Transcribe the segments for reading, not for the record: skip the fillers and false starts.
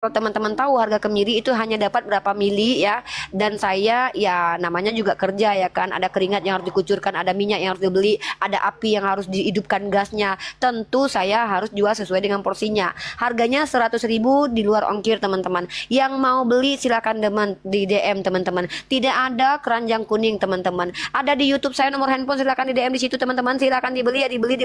Kalau teman-teman tahu harga kemiri itu hanya dapat berapa mili ya, dan saya ya namanya juga kerja ya kan, ada keringat yang harus dikucurkan, ada minyak yang harus dibeli, ada api yang harus dihidupkan gasnya, tentu saya harus jual sesuai dengan porsinya. Harganya 100.000 di luar ongkir teman-teman. Yang mau beli silakan di DM teman-teman. Tidak ada keranjang kuning teman-teman. Ada di YouTube saya nomor handphone, silakan di DM di situ teman-teman, silakan dibeli ya, dibeli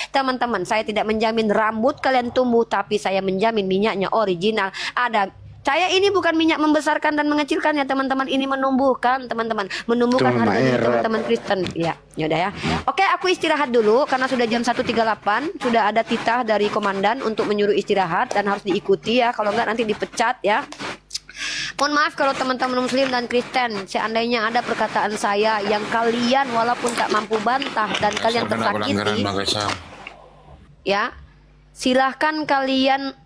teman-teman. Saya tidak menjamin rambut kalian tumbuh, tapi saya menjamin minyaknya original. Ada, saya ini bukan minyak membesarkan dan mengecilkan ya teman-teman, ini menumbuhkan teman-teman, menumbuhkan harga diri teman-teman Kristen ya. Yaudah ya, oke, aku istirahat dulu karena sudah jam 1.38, sudah ada titah dari komandan untuk menyuruh istirahat dan harus diikuti ya, kalau enggak nanti dipecat ya. Mohon maaf kalau teman-teman Muslim dan Kristen, seandainya ada perkataan saya yang kalian walaupun tak mampu bantah dan kalian tersakiti ya, silahkan kalian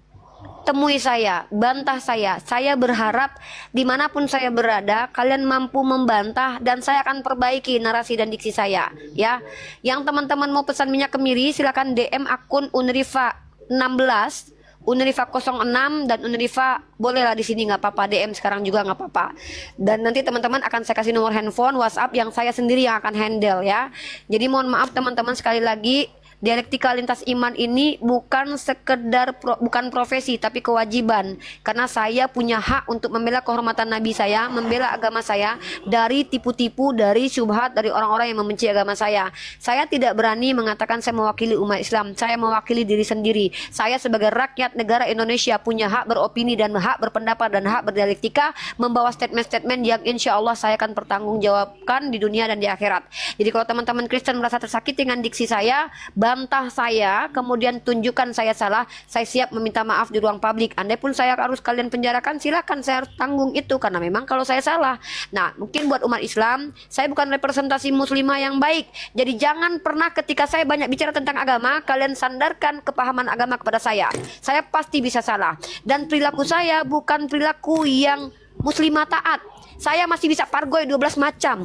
temui saya, bantah saya. Saya berharap dimanapun saya berada, kalian mampu membantah dan saya akan perbaiki narasi dan diksi saya. Ya, yang teman-teman mau pesan minyak kemiri, silakan DM akun Unrifa 16, Unrifa 06 dan Unrifa bolehlah di sini nggak apa-apa, DM sekarang juga nggak apa-apa. Dan nanti teman-teman akan saya kasih nomor handphone, WhatsApp yang saya sendiri yang akan handle ya. Jadi mohon maaf teman-teman, sekali lagi. Dialektika lintas iman ini bukan sekedar bukan profesi tapi kewajiban, karena saya punya hak untuk membela kehormatan Nabi saya, membela agama saya dari tipu-tipu, dari syubhat, dari orang-orang yang membenci agama saya. Saya tidak berani mengatakan saya mewakili umat Islam, saya mewakili diri sendiri. Saya sebagai rakyat negara Indonesia punya hak beropini dan hak berpendapat dan hak berdialektika, membawa statement-statement yang insya Allah saya akan pertanggungjawabkan di dunia dan di akhirat. Jadi kalau teman-teman Kristen merasa tersakiti dengan diksi saya, bantah saya, kemudian tunjukkan saya salah, saya siap meminta maaf di ruang publik. Andai pun saya harus kalian penjarakan, silakan, saya harus tanggung itu, karena memang kalau saya salah. Nah, mungkin buat umat Islam, saya bukan representasi muslimah yang baik. Jadi jangan pernah ketika saya banyak bicara tentang agama, kalian sandarkan kepahaman agama kepada saya. Saya pasti bisa salah. Dan perilaku saya bukan perilaku yang muslimah taat. Saya masih bisa pargoy 12 macam.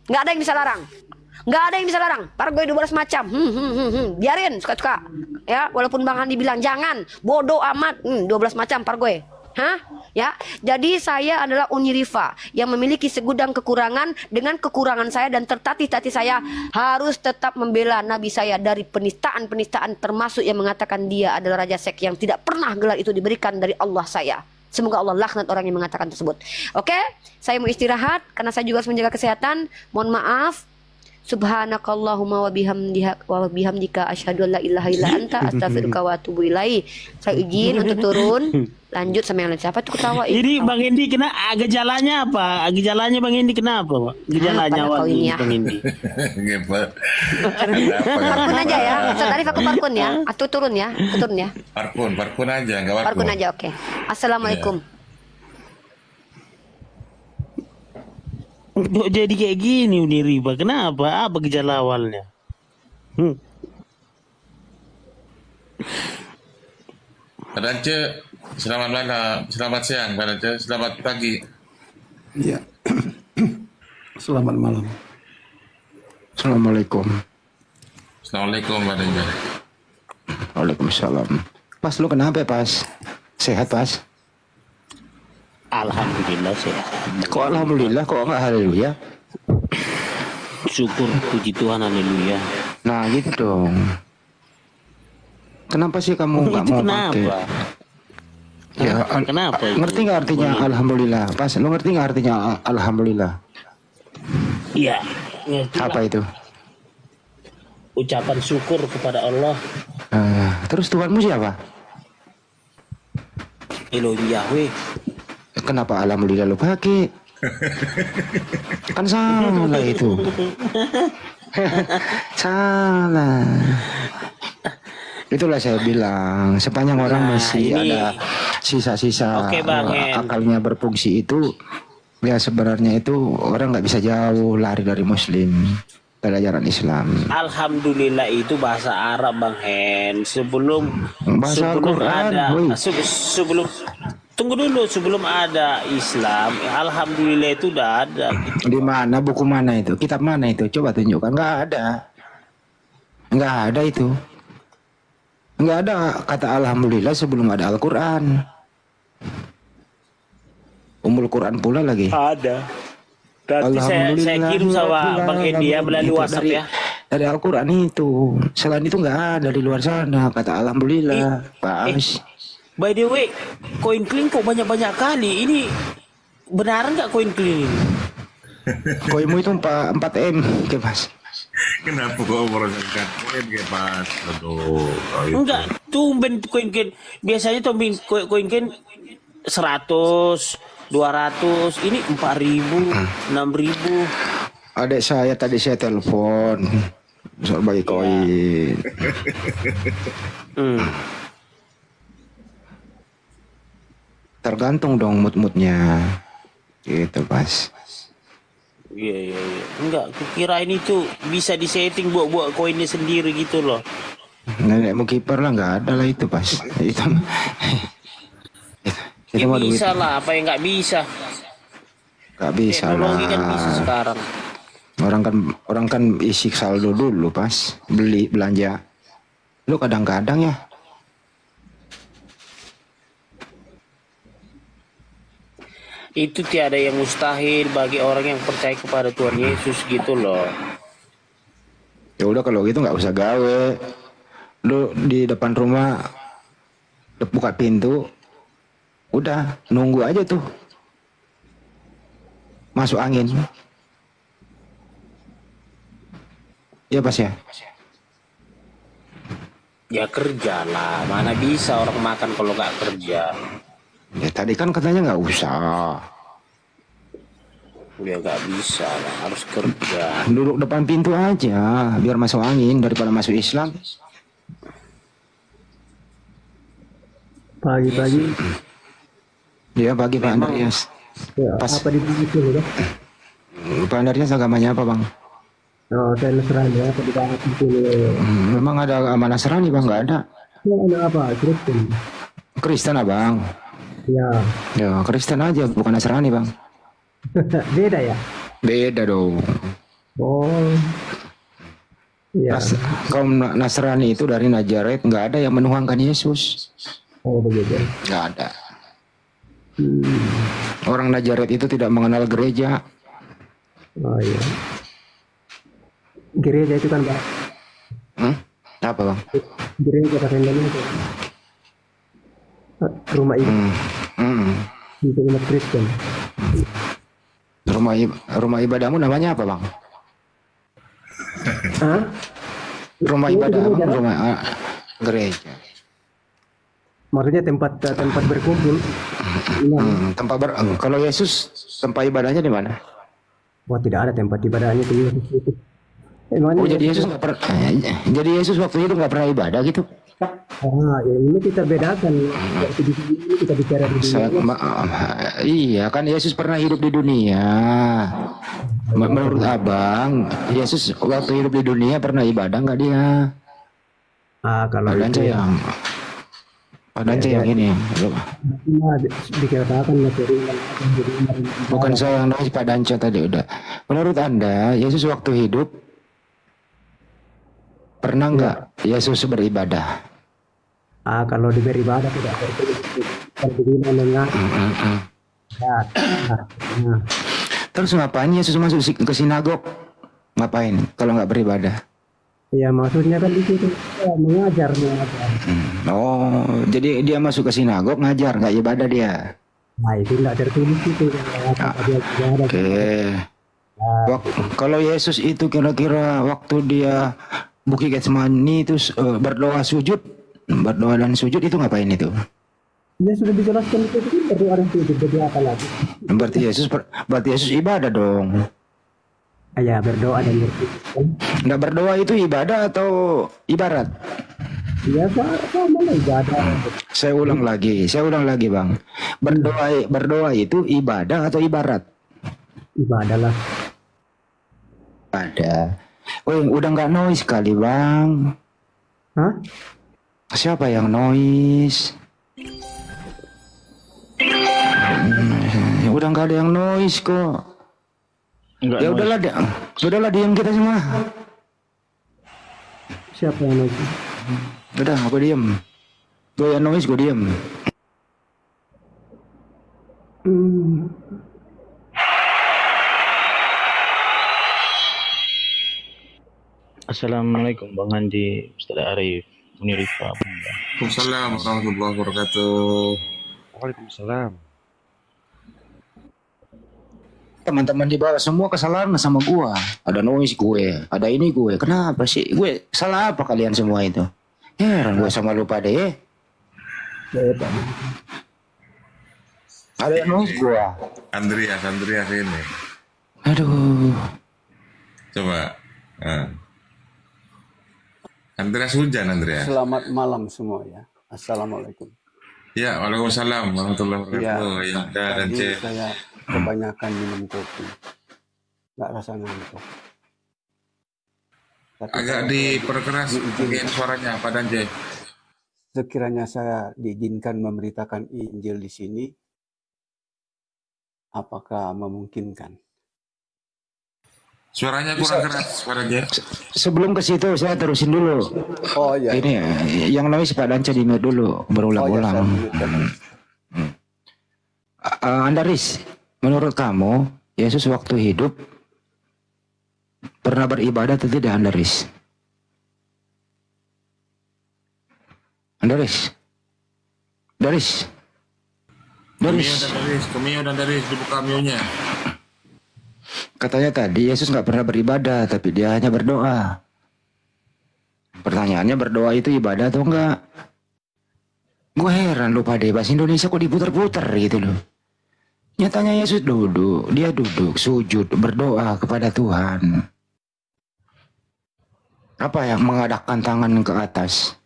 Nggak ada yang bisa larang. Nggak ada yang bisa larang. Pargoy 12 macam. Biarin suka-suka. Ya, walaupun Bang Handi bilang jangan, bodoh amat. 12 macam pargoy. Hah? Ya. Jadi saya adalah Unirifa yang memiliki segudang kekurangan. Dengan kekurangan saya dan tertatih-tatih saya harus tetap membela Nabi saya dari penistaan-penistaan, termasuk yang mengatakan dia adalah raja sek yang tidak pernah gelar itu diberikan dari Allah saya. Semoga Allah laknat orang yang mengatakan tersebut. Oke, saya mau istirahat karena saya juga harus menjaga kesehatan. Mohon maaf. Subhanakallahumma wa bihamdika asyhadu an la ilaha illa anta astaghfiruka wa atubu ilaik. Saya izin untuk turun. Lanjut sama yang lain. Siapa tuh ketawa? Ini Bang Hendi kena gejalanya apa? Gejalanya Bang Hendi kenapa, Pak? Gejalanya kau ini ya. Bang Hendi. Parkun aja ya. Tadi aku parkun ya. Atau turun ya. Aku turun ya. Parkun aja, enggak waktu. Parkun aja, oke. Assalamualaikum. Kok jadi kayak gini Uniriba? Kenapa? Apa gejala awalnya? Pak Dance, selamat malam, selamat siang, Pak Dance, selamat pagi. Iya. Selamat malam. Assalamualaikum. Assalamualaikum, Pak Dance. Waalaikumsalam. Pas, lu kenapa Pas? Sehat Pas? Alhamdulillah sehat. Kok alhamdulillah, kok enggak haleluya? Syukur, puji Tuhan, haleluya. Nah gitu dong. Kenapa sih kamu nggak mau pakai? Ya, kenapa? Ngerti nggak artinya alhamdulillah? Pas, lu ngerti nggak artinya alhamdulillah? Iya. Ngerti apa lah. itu? Ucapan syukur kepada Allah. Terus Tuhanmu siapa? Elohim Yahweh. Kenapa alhamdulillah lu pakai? Kan salah itu. Salah. Itulah saya bilang, sepanjang orang masih ada sisa-sisa akalnya berfungsi itu, ya sebenarnya itu orang nggak bisa jauh lari dari Muslim, dari ajaran Islam. Alhamdulillah itu bahasa Arab Bang Hen. Sebelum Al-Quran, ada tunggu dulu, sebelum ada Islam, alhamdulillah itu udah ada. Di mana, buku mana itu? Kitab mana itu? Coba tunjukkan. Nggak ada. Nggak ada itu. Nggak ada kata alhamdulillah sebelum ada Al-Quran. Ummul Quran pula lagi. Ada. Nanti saya kirim sama Bang Endi ya melalui WhatsApp ya. Dari Al-Quran itu. Selain itu nggak ada di luar sana. Kata alhamdulillah. Bagus. By the way, koin clean kok banyak-banyak kali. Ini benar nggak koin clean ini? Koinmu itu 4M, ke Mas. Kenapa kok merosotkan koin ke Mas? Aduh. Enggak, tumben koin clean. Biasanya tumben koin clean 100, 200, ini 4.000, 6.000. Adik saya tadi saya telepon soal bagi koin. Tergantung dong mood-moodnya. Gitu, Mas. Iya. Enggak, kukirain itu bisa disetting buat koinnya sendiri gitu loh. Nenekmu kiper lah, nggak ada lah itu, Pas. Itu mah duit. Bisa lah, apa yang nggak bisa? Nggak bisa lah. Teknologi kan bisa sekarang. Orang kan isi saldo dulu, Pas. Beli belanja. Lu kadang-kadang ya. Itu tiada yang mustahil bagi orang yang percaya kepada Tuhan Yesus gitu loh. Ya udah kalau gitu nggak usah gawe. Lu di depan rumah buka pintu, udah nunggu aja tuh masuk angin. Ya Pas ya. Ya kerja lah, mana bisa orang makan kalau nggak kerja. Ya tadi kan katanya nggak usah. Ya nggak bisa lah, harus kerja. Duduk depan pintu aja, biar masuk angin daripada masuk Islam. Pagi-pagi. Dia pagi Pak Andreas. Ya, Pas. apa di itu ya? Pak Andreas agamanya apa Bang? Oh, saya Nasrani apa di banget itu. Memang ada agama Nasrani Bang? Nggak ada. Ya, ada apa? Kristen. Kristen Abang. Ya. Ya Kristen aja, bukan Nasrani Bang. Beda ya? Beda dong. Oh. Ya. Kaum Nasrani itu dari Nazaret nggak ada yang menuhankan Yesus. Oh begitu. Nggak ada. Orang Nazaret itu tidak mengenal gereja. Oh iya. Gereja itu kan Pak. Apa Bang? Gereja pada Indonesia. Rumah ibadah. Itu umat Kristen. Rumah ibadahmu namanya apa Bang? Hah? Rumah ibadahmu rumah gereja. Maksudnya tempat berkumpul. Kalau Yesus tempat ibadahnya di mana? Wah tidak ada tempat ibadahnya itu Yesus itu. Oh jadi Yesus nggak pernah. Jadi Yesus waktu itu nggak pernah ibadah gitu. Ya ini kita bedakan. Di sini kita bicara di dunia. Iya kan Yesus pernah hidup di dunia. Menurut Abang, Yesus waktu hidup di dunia pernah ibadah nggak dia? Kalau itu yang yang ini. Dikatakan Bukan saya yang nulis Pak Danca tadi udah. Menurut Anda, Yesus waktu hidup pernah nggak Yesus beribadah? Kalau beribadah tidak beribadah. Terus ngapain Yesus masuk ke sinagog? Ngapain kalau nggak beribadah? Ya maksudnya kan di situ mengajar. Oh, jadi dia masuk ke sinagog ngajar, nggak ibadah dia? Nah itu nggak tertulis itu. Oke. Kalau Yesus itu kira-kira waktu dia Bukit Getsemani itu berdoa dan sujud itu ngapain itu? Ya sudah dijelaskan itu berdoa dan sujud, berdoa apa lagi? Berarti Yesus ibadah dong. Ya berdoa dan sujud. Nggak berdoa itu ibadah atau ibarat? Ya sama ibadah. Saya ulang lagi Bang. Berdoa itu ibadah atau ibarat? Ibadah lah. Ada. Oh, udah nggak noise kali Bang. Hah? Siapa yang noise? Udah nggak ada yang noise kok. Ya udahlah diam kita semua. Siapa yang noise? Udah aku diam. Gue yang noise gue diam. Hmm, Assalamualaikum Bang Andi, Ustaz Arif, Munirifa. Waalaikumsalam warahmatullahi wabarakatuh. Waalaikumsalam. Teman-teman di bawah semua kesalahan sama gua. Ada noise gue, ada ini gue. Kenapa sih? Gue salah apa kalian semua itu? Heran gue sama lupa deh. ya, Pak. Ada noise gua. Andreas ini. Aduh. Coba. Andreas hujan, Andreas. Selamat malam semua ya. Assalamualaikum. Ya, waalaikumsalam warahmatullahi wabarakatuh. Ya, dan tadi C. saya kebanyakan minum kopi. Nggak rasa ngantuk. Tapi Agak kalau diperkeras mungkin diizinkan, suaranya, Pak Dan C. sekiranya saya diizinkan memberitakan Injil di sini, apakah memungkinkan? Suaranya kurang keras, Pak Dan C. Sebelum ke situ saya terusin dulu. Oh iya. Ini yang noise Pak Danca di mute dulu berulang-ulang. Oh, iya, saya mute. Andaris, menurut kamu Yesus waktu hidup pernah beribadah atau tidak, Andaris? Andaris. Daris. Kemio dan Daris, dibuka mionya. Katanya tadi Yesus nggak pernah beribadah, tapi dia hanya berdoa. Pertanyaannya, berdoa itu ibadah atau enggak? Gue heran lupa deh, bahasa Indonesia kok diputar-putar gitu loh. Nyatanya Yesus dia duduk, sujud, berdoa kepada Tuhan. Apa yang mengadakkan tangan ke atas?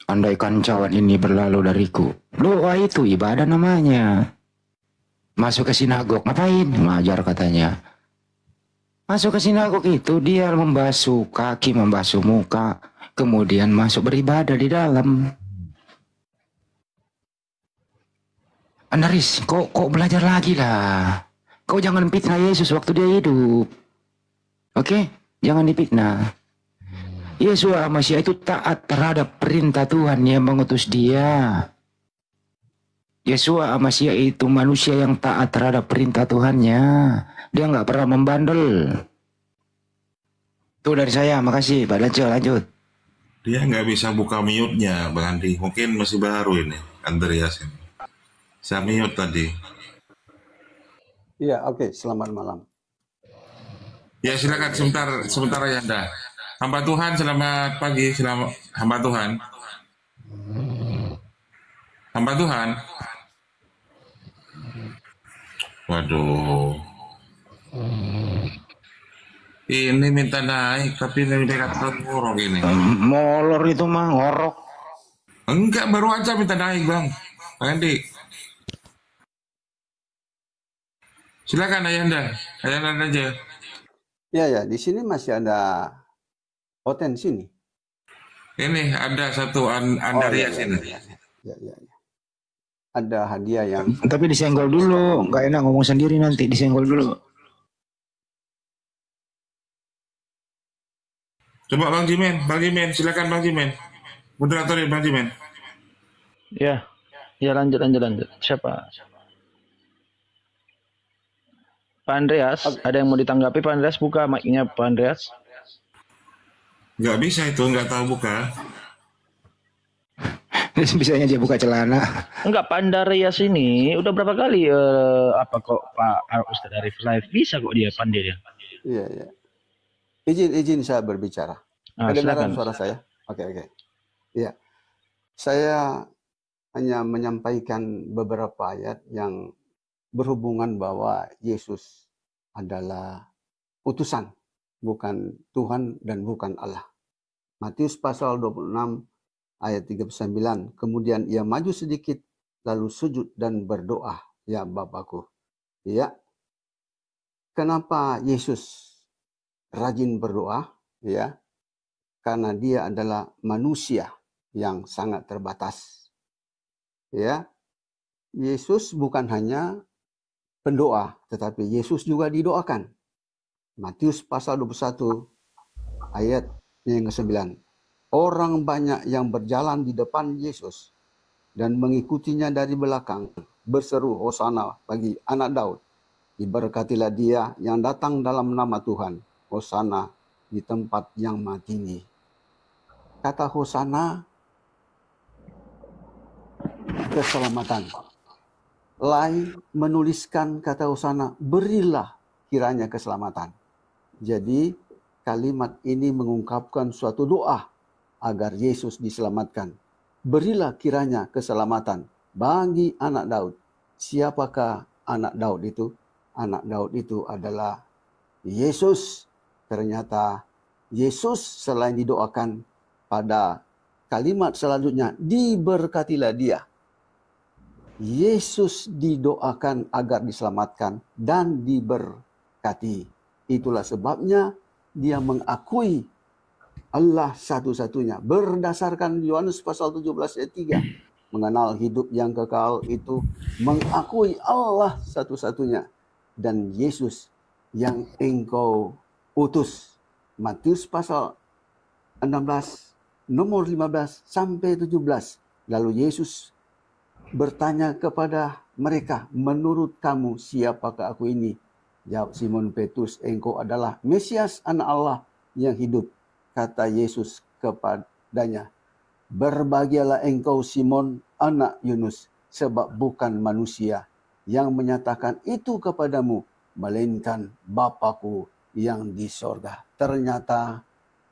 Andaikan cawan ini berlalu dariku. Doa itu ibadah namanya. Masuk ke sinagog, ngapain? Ngajar katanya. Masuk ke sinagog itu dia membasuh kaki, membasuh muka, kemudian masuk beribadah di dalam. Andaris, kok belajar lagi lah. Kau jangan fitnah Yesus waktu dia hidup. Oke? Jangan dipitnah. Yesus Masya itu taat terhadap perintah Tuhan yang mengutus dia. Yesua Masya itu manusia yang taat terhadap perintah Tuhannya. Dia nggak pernah membandel. Itu dari saya, makasih. Pak Danca, lanjut. Dia nggak bisa buka mute-nya, Bang Andi. Mungkin masih baru ini, Andreas ini. Saya mute tadi. Iya, oke. Selamat malam. Ya, silakan sebentar Ayanda. Hamba Tuhan, selamat pagi. Hamba Tuhan. Hamba Tuhan. Waduh. Ini minta naik, tapi ini dekat ngorok ini. Molor itu mah ngorok. Enggak, baru aja minta naik, Bang. Bang Andi. Silakan Ayanda. Ayanda aja. Ya, di sini masih ada potensi nih. Ini ada satu Andarias ini. Ya. Ada hadiah yang Tapi disenggol dulu. Nggak enak ngomong sendiri nanti. Disenggol dulu. Coba Bang Jimen, silakan Bang Jimen. Moderatorin Bang Jimen. Ya, lanjut. Siapa? Pak Andreas, ada yang mau ditanggapi Pak Andreas? Buka mic-nya Pak Andreas. Nggak bisa itu, nggak tahu buka. Bisanya dia buka celana. Enggak, Pak Andreas ini udah berapa kali apa kok Pak Ustadz Arif live bisa kok dia pandai dia. Iya. Izin saya berbicara. Kedengaran suara saya? Oke. Iya. Saya hanya menyampaikan beberapa ayat yang berhubungan bahwa Yesus adalah utusan, bukan Tuhan dan bukan Allah. Matius pasal 26 ayat 39. Kemudian ia maju sedikit lalu sujud dan berdoa, ya Bapakku. Ya. Kenapa Yesus rajin berdoa? Ya. Karena dia adalah manusia yang sangat terbatas. Ya. Yesus bukan hanya pendoa, tetapi Yesus juga didoakan. Matius pasal 21 ayat yang ke-9. Orang banyak yang berjalan di depan Yesus dan mengikutinya dari belakang. berseru Hosana bagi anak Daud. Diberkatilah dia yang datang dalam nama Tuhan. Hosana di tempat yang maha tinggi. Kata Hosana, keselamatan. Lai menuliskan kata Hosana, berilah kiranya keselamatan. Jadi kalimat ini mengungkapkan suatu doa agar Yesus diselamatkan. Berilah kiranya keselamatan bagi anak Daud. Siapakah anak Daud itu? Anak Daud itu adalah Yesus. Ternyata Yesus selain didoakan pada kalimat selanjutnya, diberkatilah dia. Yesus didoakan agar diselamatkan dan diberkati. Itulah sebabnya dia mengakui Allah satu-satunya. Berdasarkan Yohanes pasal 17 ayat 3. Mengenal hidup yang kekal itu mengakui Allah satu-satunya. Dan Yesus yang engkau utus. Matius pasal 16, nomor 15 sampai 17. Lalu Yesus bertanya kepada mereka, menurut kamu siapakah aku ini? Jawab Simon Petrus, engkau adalah Mesias, anak Allah yang hidup. Kata Yesus kepadanya, berbahagialah engkau Simon, anak Yunus, sebab bukan manusia yang menyatakan itu kepadamu, melainkan Bapa-Ku yang di sorga. Ternyata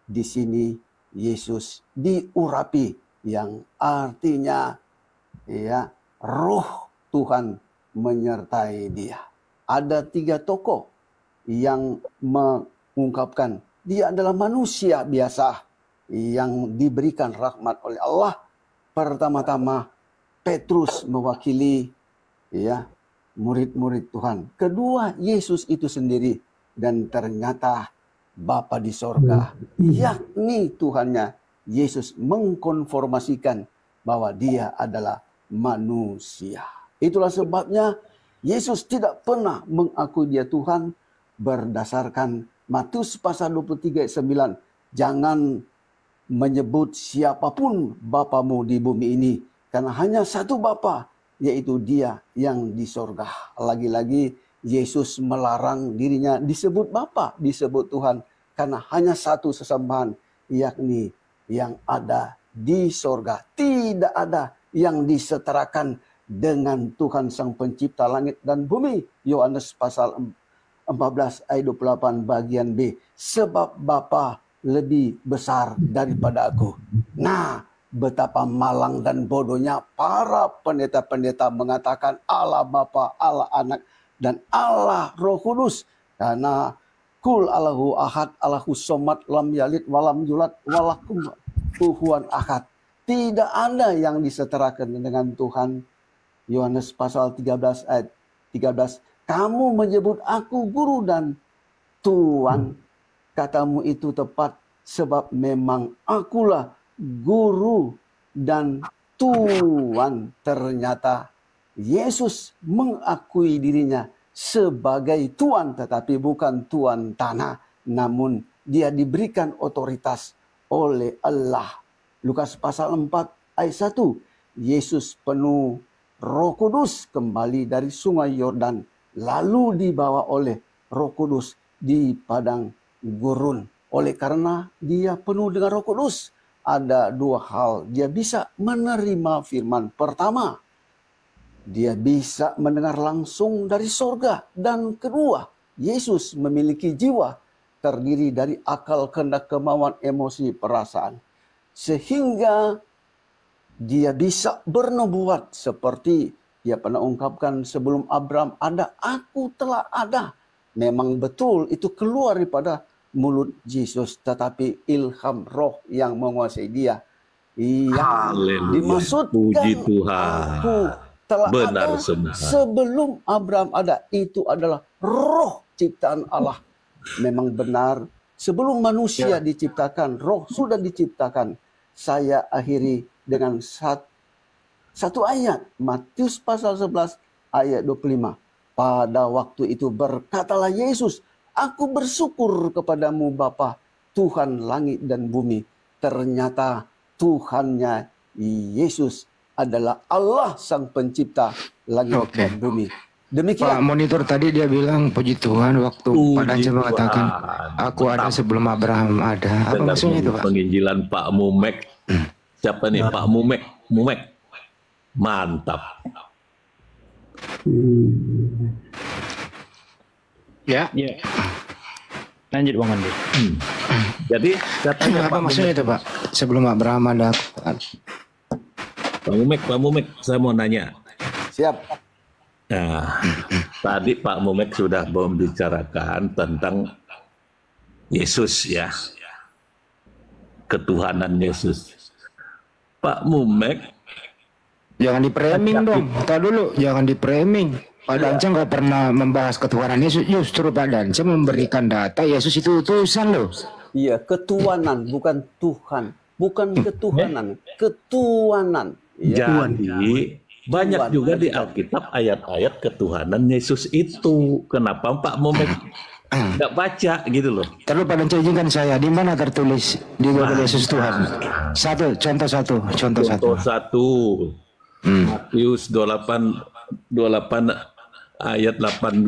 di sini Yesus diurapi, yang artinya ya, roh Tuhan menyertai dia. Ada 3 tokoh yang mengungkapkan dia adalah manusia biasa yang diberikan rahmat oleh Allah. Pertama-tama Petrus mewakili ya murid-murid Tuhan. Kedua Yesus itu sendiri, dan ternyata Bapa di sorga, yakni Tuhannya Yesus mengkonformasikan bahwa dia adalah manusia. Itulah sebabnya Yesus tidak pernah mengakui dia Tuhan berdasarkan Matius pasal 23 ayat 9. Jangan menyebut siapapun Bapamu di bumi ini, karena hanya satu Bapa, yaitu dia yang di sorga. Lagi-lagi Yesus melarang dirinya disebut Bapa, disebut Tuhan, karena hanya satu sesembahan, yakni yang ada di sorga. Tidak ada yang disetarakan dengan Tuhan Sang Pencipta langit dan bumi. Yohanes pasal 14 ayat 28 bagian B. Sebab Bapa lebih besar daripada aku. Nah, betapa malang dan bodohnya para pendeta-pendeta mengatakan Allah Bapa, Allah Anak, dan Allah Roh Kudus. Karena kul Allahu ahad, Allahu somad, lam yalid, walam yulad, walakum kufuwan ahad. Tidak ada yang disetarakan dengan Tuhan. Yohanes pasal 13 ayat 13. Kamu menyebut aku guru dan Tuan. Katamu itu tepat, sebab memang akulah guru dan Tuan. Ternyata Yesus mengakui dirinya sebagai Tuan, tetapi bukan Tuan tanah, namun dia diberikan otoritas oleh Allah. Lukas pasal 4 ayat 1. Yesus penuh Roh Kudus kembali dari sungai Yordan, lalu dibawa oleh Roh Kudus di padang gurun. Oleh karena dia penuh dengan Roh Kudus, ada 2 hal dia bisa menerima firman. Pertama, dia bisa mendengar langsung dari sorga. Dan kedua, Yesus memiliki jiwa terdiri dari akal, kehendak, kemauan, emosi, perasaan. Sehingga dia bisa bernubuat seperti dia pernah ungkapkan, sebelum Abraham ada, aku telah ada. Memang betul itu keluar daripada mulut Yesus, tetapi ilham roh yang menguasai dia. Yang dimaksudkan aku telah benar, ada sebelum Abraham ada, itu adalah roh ciptaan Allah. Memang benar, sebelum manusia diciptakan, roh sudah diciptakan. Saya akhiri dengan satu ayat, Matius pasal 11 ayat 25. Pada waktu itu berkatalah Yesus, aku bersyukur kepadamu Bapa, Tuhan langit dan bumi. Ternyata Tuhannya Yesus adalah Allah sang pencipta langit dan bumi. Pak Demikian. Monitor tadi dia bilang puji Tuhan waktu Pak Dance mengatakan aku ada sebelum Abraham ada. Apa Dengan maksudnya itu Pak? penginjilan Pak Mumek. Siapa nih Pak Mumek? Mumek. Mantap. Ya. Lanjut Bang Andi. Jadi katanya Apa maksudnya itu Pak? Sebelum Abraham ada. Pak Mumek, saya mau nanya. Siap. Nah, tadi Pak Mumek sudah membicarakan tentang Yesus ya, ketuhanan Yesus. Pak Mumek, Jangan di-framing dong. Tahu dulu, jangan di-framing. Pak Dance nggak pernah membahas ketuhanan Yesus. Justru Pak Dance memberikan data Yesus itu utusan loh. Iya, ketuhanan bukan Tuhan, bukan ketuhanan, ketuhanan. Ya. jadi banyak juga di Alkitab ayat-ayat ketuhanan Yesus itu. Kenapa Pak Mumek nggak baca gitu loh? Terus Pak Dance izinkan saya, di mana tertulis di Bible Yesus Tuhan? Contoh satu. Matius 28 ayat 18.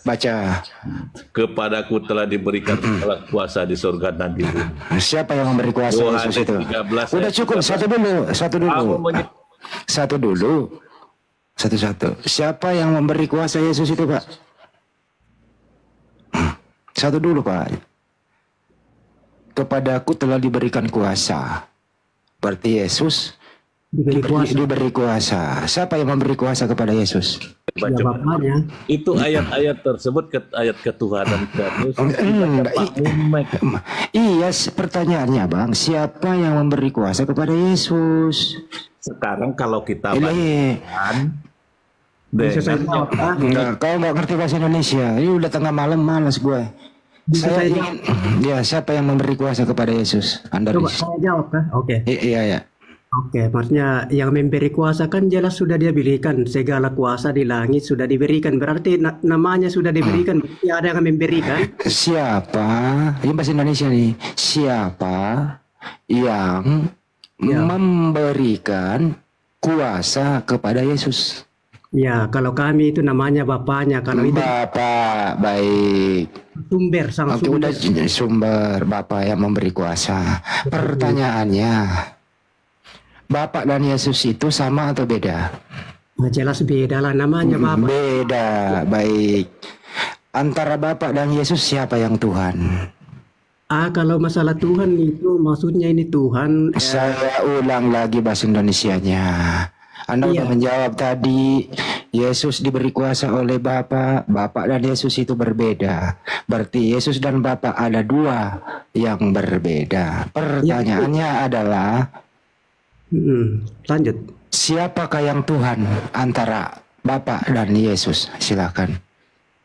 Baca. Kepadaku telah diberikan segala kuasa di surga dan di bumi. Siapa yang memberi kuasa Yesus itu? 13, Udah cukup, satu dulu. Satu-satu. Siapa yang memberi kuasa Yesus itu, Pak? Satu dulu, Pak. Kepadaku telah diberikan kuasa. Berarti Yesus diberi kuasa. Siapa yang memberi kuasa kepada Yesus? Ya, bapaknya. Itu ayat-ayat tersebut ayat ketuhanan terus. Iya, pertanyaannya Bang, siapa yang memberi kuasa kepada Yesus? Sekarang kalau kita Enggak, kau nggak ngerti bahasa Indonesia. Ini udah tengah malam, malas gue. Saya ingin, ya siapa yang memberi kuasa kepada Yesus? Anda Coba saya jawab kan? Oke. Iya. Oke, maksudnya yang memberi kuasa kan jelas sudah dia berikan, segala kuasa di langit sudah diberikan, berarti namanya sudah diberikan, berarti ada yang memberikan. Siapa? Ini bahasa Indonesia nih. Siapa yang memberikan kuasa kepada Yesus? Ya, kalau kami itu namanya bapaknya, kalau itu Bapak, baik. sumber sama Oke, sumber. udah sumber Bapak yang memberi kuasa. Pertanyaannya, Bapak dan Yesus itu sama atau beda? Nah, jelas beda lah namanya Bapak. Beda, baik. Antara Bapak dan Yesus siapa yang Tuhan? Kalau masalah Tuhan itu maksudnya ini Tuhan. Saya ulang lagi bahasa Indonesianya. Anda udah menjawab tadi, Yesus diberi kuasa oleh Bapa, Bapa dan Yesus itu berbeda. Berarti Yesus dan Bapa ada dua yang berbeda. Pertanyaannya adalah, lanjut. siapakah yang Tuhan antara Bapa dan Yesus? Silakan.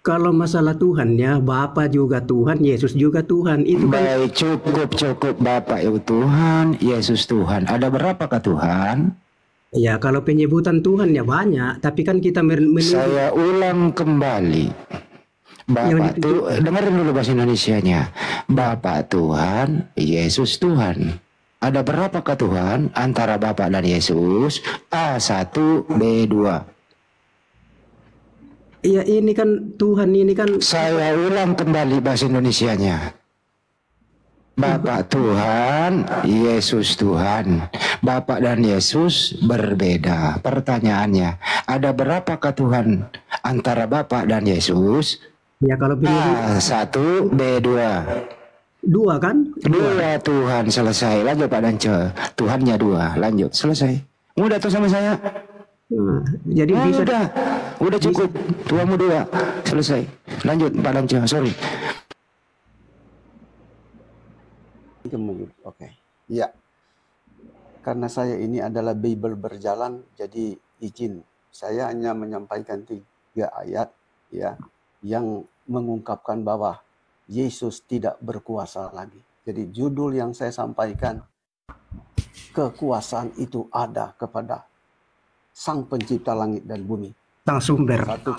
Kalau masalah Tuhan ya, Bapa juga Tuhan, Yesus juga Tuhan. Itu kan baik, cukup. Bapa itu Tuhan, Yesus Tuhan. Ada berapakah Tuhan? Ya, kalau penyebutan Tuhan ya banyak, tapi kan kita Saya ulang kembali. Bapak Tuhan, dengerin dulu bahasa Indonesianya. Bapak Tuhan, Yesus Tuhan. Ada berapakah Tuhan antara Bapak dan Yesus? A1, B2. Iya, ini kan Tuhan ini kan. Saya ulang kembali bahasa Indonesianya. Bapak Tuhan, Yesus Tuhan. Bapak dan Yesus berbeda. Pertanyaannya, ada berapakah Tuhan antara Bapak dan Yesus? Ya, kalau A1, B2. Dua kan? Dua Tuhan, selesai. Lanjut Pak Dance. Tuhannya dua. Lanjut, selesai. Udah tuh sama saya. Jadi bisa. Udah cukup. Tuamu dua. Selesai. Lanjut Pak Dance. Sorry. Oke. Ya. Karena saya ini adalah Bible berjalan, jadi izin saya hanya menyampaikan 3 ayat ya yang mengungkapkan bahwa Yesus tidak berkuasa lagi. Jadi judul yang saya sampaikan, kekuasaan itu ada kepada Sang Pencipta langit dan bumi. Sang sumber. 1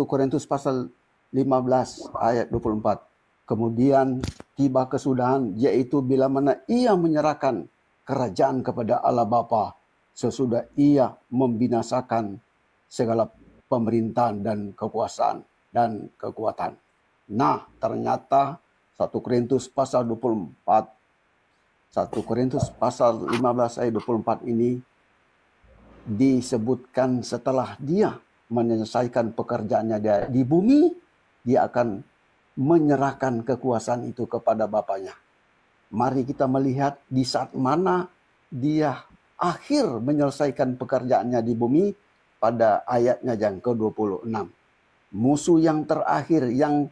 Korintus pasal 15 ayat 24. Kemudian tiba kesudahan, yaitu bila mana ia menyerahkan kerajaan kepada Allah Bapa sesudah ia membinasakan segala pemerintahan dan kekuasaan dan kekuatan. Nah, ternyata 1 Korintus pasal 24, 1 Korintus pasal 15 ayat 24 ini disebutkan setelah dia menyelesaikan pekerjaannya di bumi, dia akan menyerahkan kekuasaan itu kepada Bapaknya. Mari kita melihat di saat mana dia akhir menyelesaikan pekerjaannya di bumi pada ayatnya yang ke-26. Musuh yang terakhir yang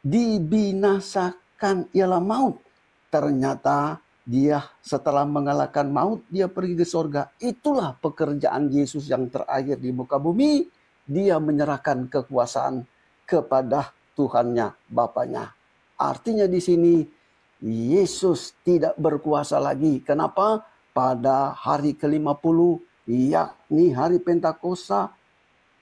dibinasakan ialah maut. Ternyata dia setelah mengalahkan maut, dia pergi ke sorga. Itulah pekerjaan Yesus yang terakhir di muka bumi. Dia menyerahkan kekuasaan kepada Tuhannya, Bapaknya. Artinya di sini Yesus tidak berkuasa lagi. Kenapa? Pada hari ke-50, yakni hari Pentakosta,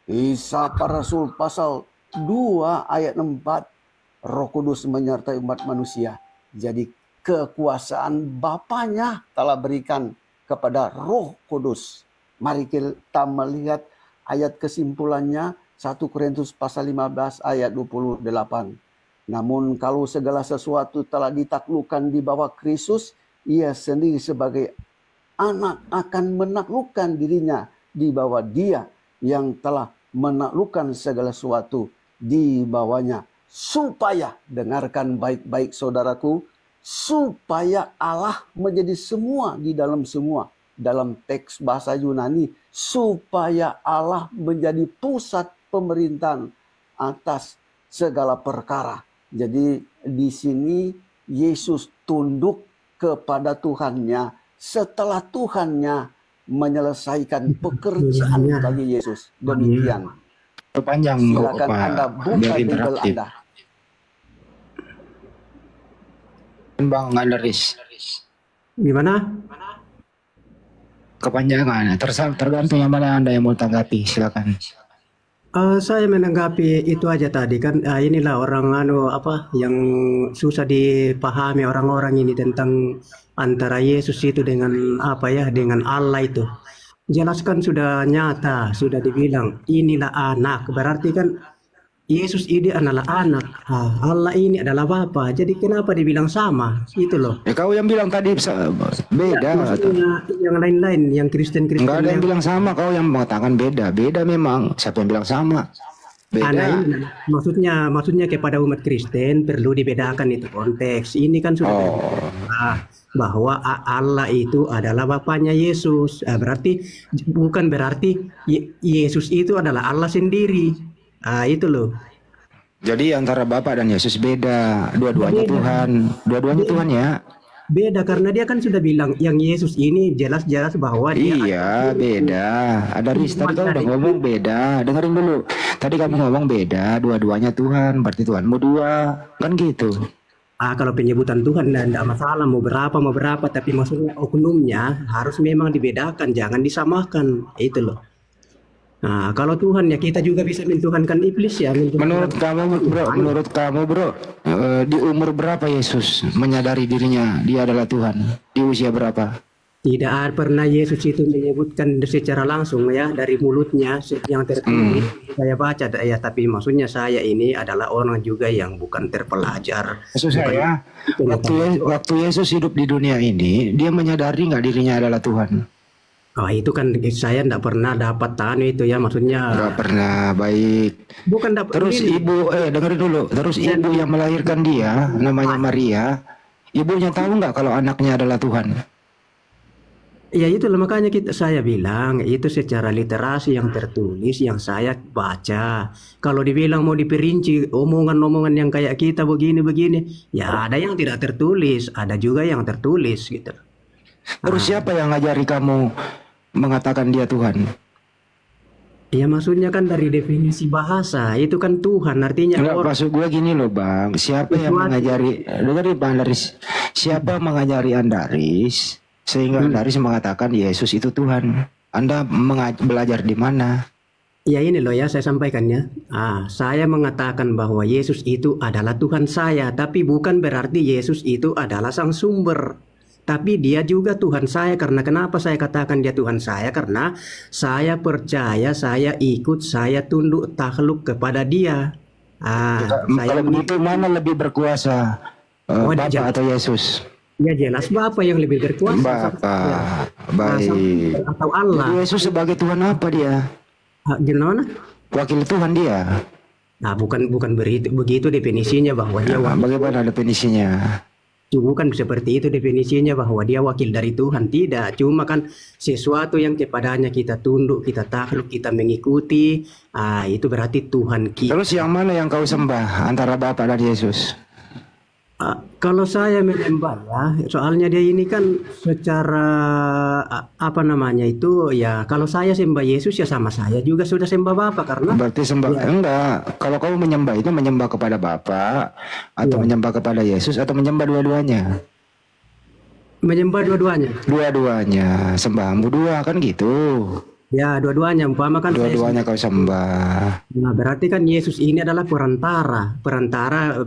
Isa para Rasul pasal 2 ayat 4, Roh Kudus menyertai umat manusia. Jadi kekuasaan Bapaknya telah berikan kepada Roh Kudus. Mari kita melihat ayat kesimpulannya, 1 Korintus pasal 15 ayat 28. Namun kalau segala sesuatu telah ditaklukkan di bawah Kristus, ia sendiri sebagai anak akan menaklukkan dirinya di bawah Dia yang telah menaklukkan segala sesuatu di bawahnya. Supaya, dengarkan baik-baik saudaraku, supaya Allah menjadi semua di dalam semua. Dalam teks bahasa Yunani, supaya Allah menjadi pusat pemerintahan atas segala perkara. Jadi di sini Yesus tunduk kepada Tuhannya setelah Tuhannya menyelesaikan pekerjaan bagi Yesus. Demikian. Panjang Silakan Anda buka Bible Anda. Bang Andris. Gimana? Kepanjangan, tergantung yang mana Anda yang mau tanggapi, silakan. Saya menanggapi itu aja tadi kan, inilah orang yang susah dipahami orang-orang ini tentang antara Yesus itu dengan dengan Allah itu. Jelaskan sudah nyata, sudah dibilang inilah anak, berarti kan Yesus ini adalah anak, Allah ini adalah Bapa. Jadi kenapa dibilang sama? Itu loh. Ya kau yang bilang tadi beda. Ya, yang lain-lain, yang Kristen-Kristen. Enggak ada yang bilang sama, kau yang mengatakan beda. Beda memang. Siapa yang bilang sama? Beda. Maksudnya kepada umat Kristen perlu dibedakan itu konteks. Ini kan sudah bahwa Allah itu adalah Bapaknya Yesus. Bukan berarti Yesus itu adalah Allah sendiri. Itu loh. Jadi antara Bapa dan Yesus beda. Dua-duanya Tuhan. Dua-duanya Tuhan ya. Beda karena dia kan sudah bilang yang Yesus ini jelas-jelas bahwa dia beda. Ada tadi kau udah ngomong beda. Dengerin dulu. Tadi kamu ngomong beda. Dua-duanya Tuhan. Berarti Tuhanmu dua. Kan gitu. Kalau penyebutan Tuhan tidak masalah mau berapa, tapi maksudnya oknumnya harus memang dibedakan, jangan disamakan. Itu loh. Nah, kalau Tuhan ya kita juga bisa mentuhankan iblis ya. Menurut kamu bro, di umur berapa Yesus menyadari dirinya dia adalah Tuhan? Di usia berapa? Tidak pernah Yesus itu menyebutkan secara langsung ya dari mulutnya yang tertulis. Saya baca ya, tapi maksudnya saya ini adalah orang juga yang bukan terpelajar. Maksud saya, waktu Yesus hidup di dunia ini, dia menyadari nggak dirinya adalah Tuhan? Itu kan saya tidak pernah dapat itu ya, maksudnya. Nggak pernah, baik. Bukan dapat. Terus ibu, dengerin dulu. Terus ibu yang melahirkan dia, namanya Maria, ibunya tahu nggak kalau anaknya adalah Tuhan? Ya itulah makanya saya bilang itu secara literasi yang tertulis yang saya baca. Kalau dibilang mau diperinci omongan-omongan yang kayak kita begini-begini, ya ada yang tidak tertulis, ada juga yang tertulis gitu. Terus siapa yang ngajari kamu mengatakan dia Tuhan? Ya maksudnya kan dari definisi bahasa itu kan Tuhan artinya. Enggak, maksud gue gini loh Bang, siapa yang mengajari? Dengar Bang Andaris, siapa mengajari Andaris sehingga Andaris mengatakan Yesus itu Tuhan? Anda belajar di mana? Ya ini loh ya saya sampaikan ya. Saya mengatakan bahwa Yesus itu adalah Tuhan saya, tapi bukan berarti Yesus itu adalah sang sumber. tapi dia juga Tuhan saya. Karena kenapa saya katakan dia Tuhan saya? Karena saya percaya, saya ikut, saya tunduk takluk kepada dia. Kalau begitu mana lebih berkuasa, Bapa atau Yesus? Ya jelas Bapa yang lebih berkuasa. Bapa, baik. Atau Allah. Jadi Yesus sebagai Tuhan apa dia? Gimana? Wakil Tuhan dia. Nah, bukan begitu definisinya bahwa dia wakil. Bagaimana definisinya? Bukan seperti itu definisinya bahwa dia wakil dari Tuhan. Tidak, cuma kan sesuatu yang kepadanya kita tunduk, kita takluk, kita mengikuti, itu berarti Tuhan kita. Terus yang mana yang kau sembah antara Bapa dan Yesus? Kalau saya menyembah ya, soalnya dia ini kan secara apa namanya itu ya, kalau saya sembah Yesus ya sama saya juga sudah sembah Bapa karena berarti sembah ya. Enggak, kalau kamu menyembah itu menyembah kepada Bapa atau menyembah kepada Yesus atau menyembah dua-duanya? Menyembah dua-duanya. Dua-duanya, sembahmu dua kan gitu. Ya, dua-duanya umpama kan dua-duanya kau sembah. Nah, berarti kan Yesus ini adalah perantara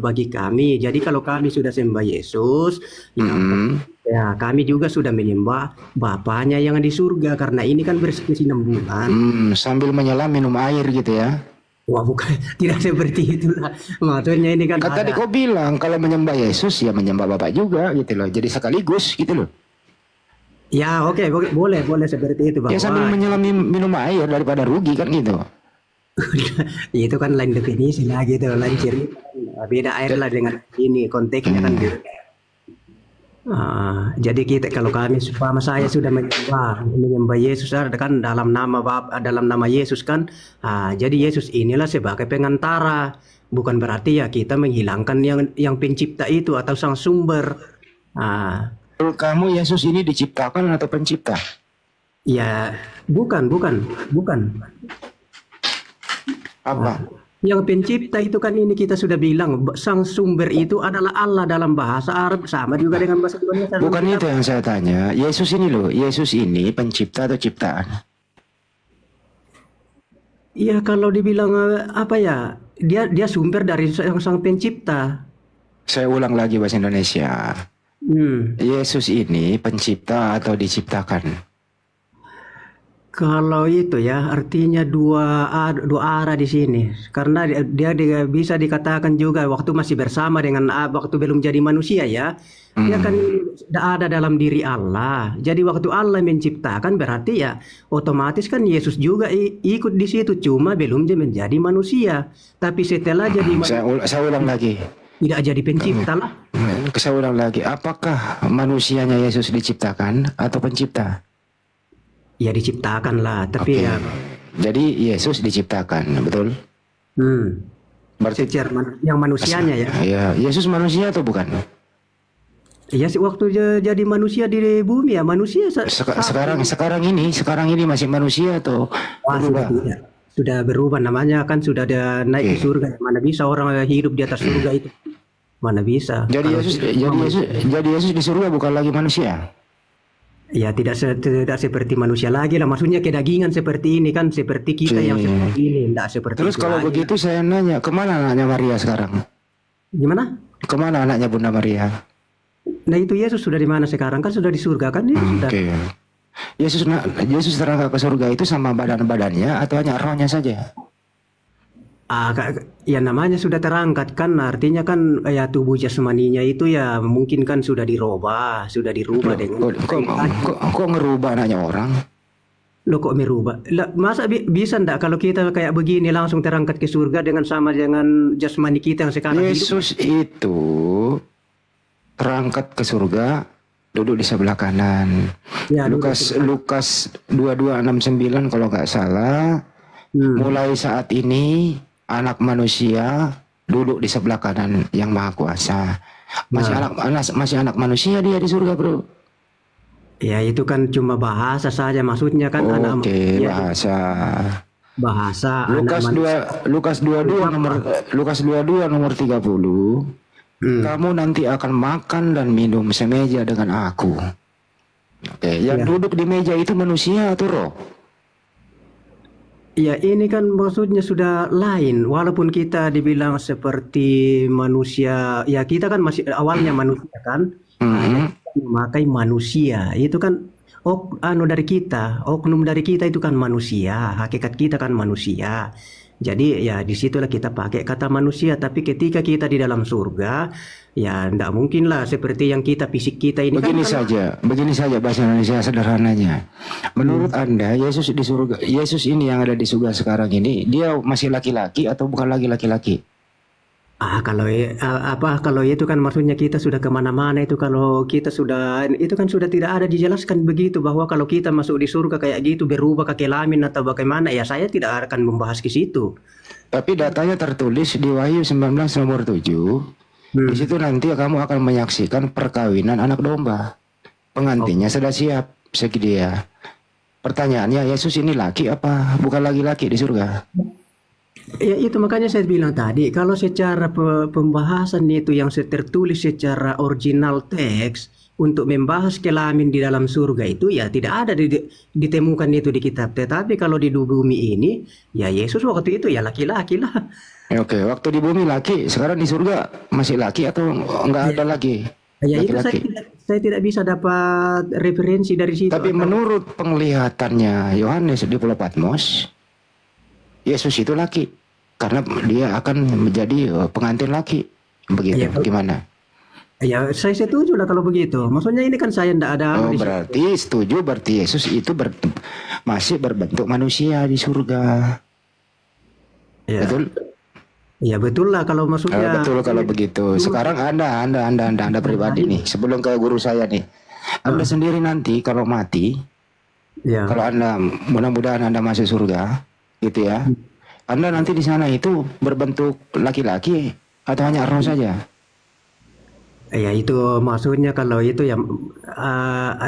bagi kami. Jadi kalau kami sudah sembah Yesus, ya kami juga sudah menyembah Bapaknya yang di surga karena ini kan berkesinambungan. Sambil menyelam minum air gitu ya. Wah, bukan, tidak seperti itulah. Maksudnya ini kan tadi kau bilang kalau menyembah Yesus ya menyembah Bapak juga gitu loh. Jadi sekaligus gitu loh. Ya oke, boleh seperti itu Bapak. Ya sambil menyelam minum air daripada rugi kan gitu. Itu kan lain definisi lah gitu, lain cerita. Beda air lah dengan ini konteksnya kan gitu. Jadi kita kalau kami sama saya sudah menyembah Yesus kan dalam nama Bapa, dalam nama Yesus kan. Jadi Yesus inilah sebagai pengantara. Bukan berarti ya kita menghilangkan yang pencipta itu atau sang sumber. Menurut kamu Yesus ini diciptakan atau pencipta? Ya, bukan. Apa? Yang pencipta itu kan ini kita sudah bilang sang sumber itu adalah Allah dalam bahasa Arab sama juga dengan bahasa Indonesia. Bukan itu yang saya tanya. Yesus ini loh, Yesus ini pencipta atau ciptaan? Iya kalau dibilang apa ya? Dia sumber dari sang pencipta. Saya ulang lagi bahasa Indonesia. Yesus ini pencipta atau diciptakan? Kalau itu ya artinya dua arah di sini. Karena dia bisa dikatakan juga waktu masih bersama dengan waktu belum jadi manusia ya. Dia kan ada dalam diri Allah. Jadi waktu Allah menciptakan berarti ya otomatis kan Yesus juga ikut di situ. Cuma belum dia menjadi manusia. Tapi setelah jadi manusia. Saya ulang lagi. Tidak jadi pencipta lah. Saya ulang lagi. Apakah manusianya Yesus diciptakan atau pencipta? Ya diciptakan lah. Tapi ya. Jadi Yesus diciptakan, betul? Berarti yang manusianya ya. Ya, Yesus manusia atau bukan? Ya waktu jadi manusia di bumi ya manusia. Sekarang ini masih manusia atau berubah? Sudah berubah namanya kan sudah ada naik ke surga. Mana bisa orang hidup di atas surga itu? Mana bisa? Jadi Yesus di surga bukan lagi manusia. Ya tidak seperti manusia lagi lah. Maksudnya kedagingan seperti ini kan seperti kita yang seperti ini, tidak seperti. Terus kalau begitu saya nanya, kemana anaknya Maria sekarang? Gimana? Kemana anaknya Bunda Maria? Nah itu Yesus sudah di mana sekarang? Kan sudah di surga kan? Yesus terangkat ke surga itu sama badan-badannya atau hanya rohnya saja? Ya namanya sudah terangkat kan, artinya kan ya tubuh jasmaninya itu ya mungkin kan sudah dirubah dengan. Kok ngerubah anaknya orang? Loh kok merubah? Masa bisa ndak kalau kita kayak begini langsung terangkat ke surga dengan sama dengan jasmani kita yang sekarang Yesus hidup? Itu terangkat ke surga duduk di sebelah kanan. Ya, Lukas 22:69 kalau nggak salah. Mulai saat ini anak manusia duduk di sebelah kanan yang maha kuasa. Masih anak manusia dia di surga, bro. Ya itu kan cuma bahasa saja, maksudnya kan anak bahasa. Lukas 22 nomor 30. Kamu nanti akan makan dan minum semeja dengan aku. Yang duduk di meja itu manusia atau roh? Ya ini kan maksudnya sudah lain. Walaupun kita dibilang seperti manusia, ya kita kan masih awalnya manusia kan. memakai manusia. Itu kan dari kita, oknum dari kita itu kan manusia, hakikat kita kan manusia. Jadi ya disitulah kita pakai kata manusia. Tapi ketika kita di dalam surga, ya tidak mungkin lah seperti yang kita fisik kita ini. Begini saja bahasa Indonesia sederhananya. Menurut Anda, Yesus di surga, Yesus ini yang ada di surga sekarang ini, dia masih laki-laki atau bukan lagi laki-laki? Kalau itu kan maksudnya kita sudah kemana-mana itu, kalau kita sudah itu kan sudah tidak ada dijelaskan begitu bahwa kalau kita masuk di surga kayak gitu berubah ke kelamin atau bagaimana, ya saya tidak akan membahas ke situ. Tapi datanya tertulis di Wahyu 19 nomor 7. Di situ nanti kamu akan menyaksikan perkawinan anak domba. Pengantinnya sudah siap, sedia. Pertanyaannya, Yesus ini laki apa bukan laki-laki di surga? Ya itu makanya saya bilang tadi, kalau secara pembahasan itu yang tertulis secara original teks untuk membahas kelamin di dalam surga itu ya tidak ada ditemukan itu di kitab. Tetapi kalau di bumi ini ya Yesus waktu itu ya laki-laki lah. Oke, waktu di bumi laki, sekarang di surga masih laki atau enggak ada lagi? Ya laki-laki. Itu saya tidak bisa dapat referensi dari situ. Tapi menurut penglihatannya Yohanes di Pulau Patmos, Yesus itu laki. Karena dia akan menjadi pengantin laki. Begitu, gimana? Ya saya setuju lah kalau begitu. Maksudnya ini kan saya tidak ada. Berarti setuju, berarti Yesus itu masih berbentuk manusia di surga. Ya. Betul? Ya betul lah kalau maksudnya. Betul kalau begitu. Sekarang Anda pribadi nih, sebelum ke guru saya nih. Anda sendiri nanti kalau mati, kalau Anda mudah-mudahan Anda masuk surga, gitu ya. Anda nanti di sana itu berbentuk laki-laki atau hanya roh saja? Ya itu maksudnya kalau itu ya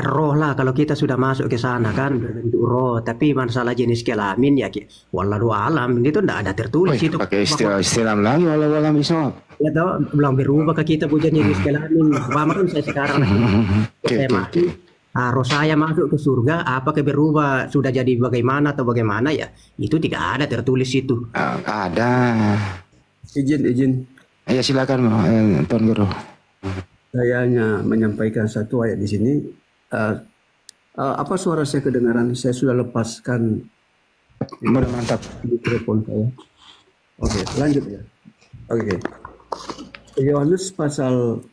roh lah, kalau kita sudah masuk ke sana kan berbentuk roh. Tapi masalah jenis kelamin ya wallahu alam itu tidak ada tertulis itu. Pakai istilah lagi wallahu alam bisa. Ya tahu belum berubah ke kita punya jenis kelamin. Kan saya sekarang saya mati. Roh saya masuk ke surga, apakah berubah sudah jadi bagaimana atau bagaimana ya? Itu tidak ada tertulis itu. Ada. Izin. Ya silakan, Tuan Guru. Saya hanya menyampaikan satu ayat di sini. Apa suara saya kedengaran? Saya sudah lepaskan. Mantap. Mikrofon saya. Oke, lanjut ya. Oke. Yohanes pasal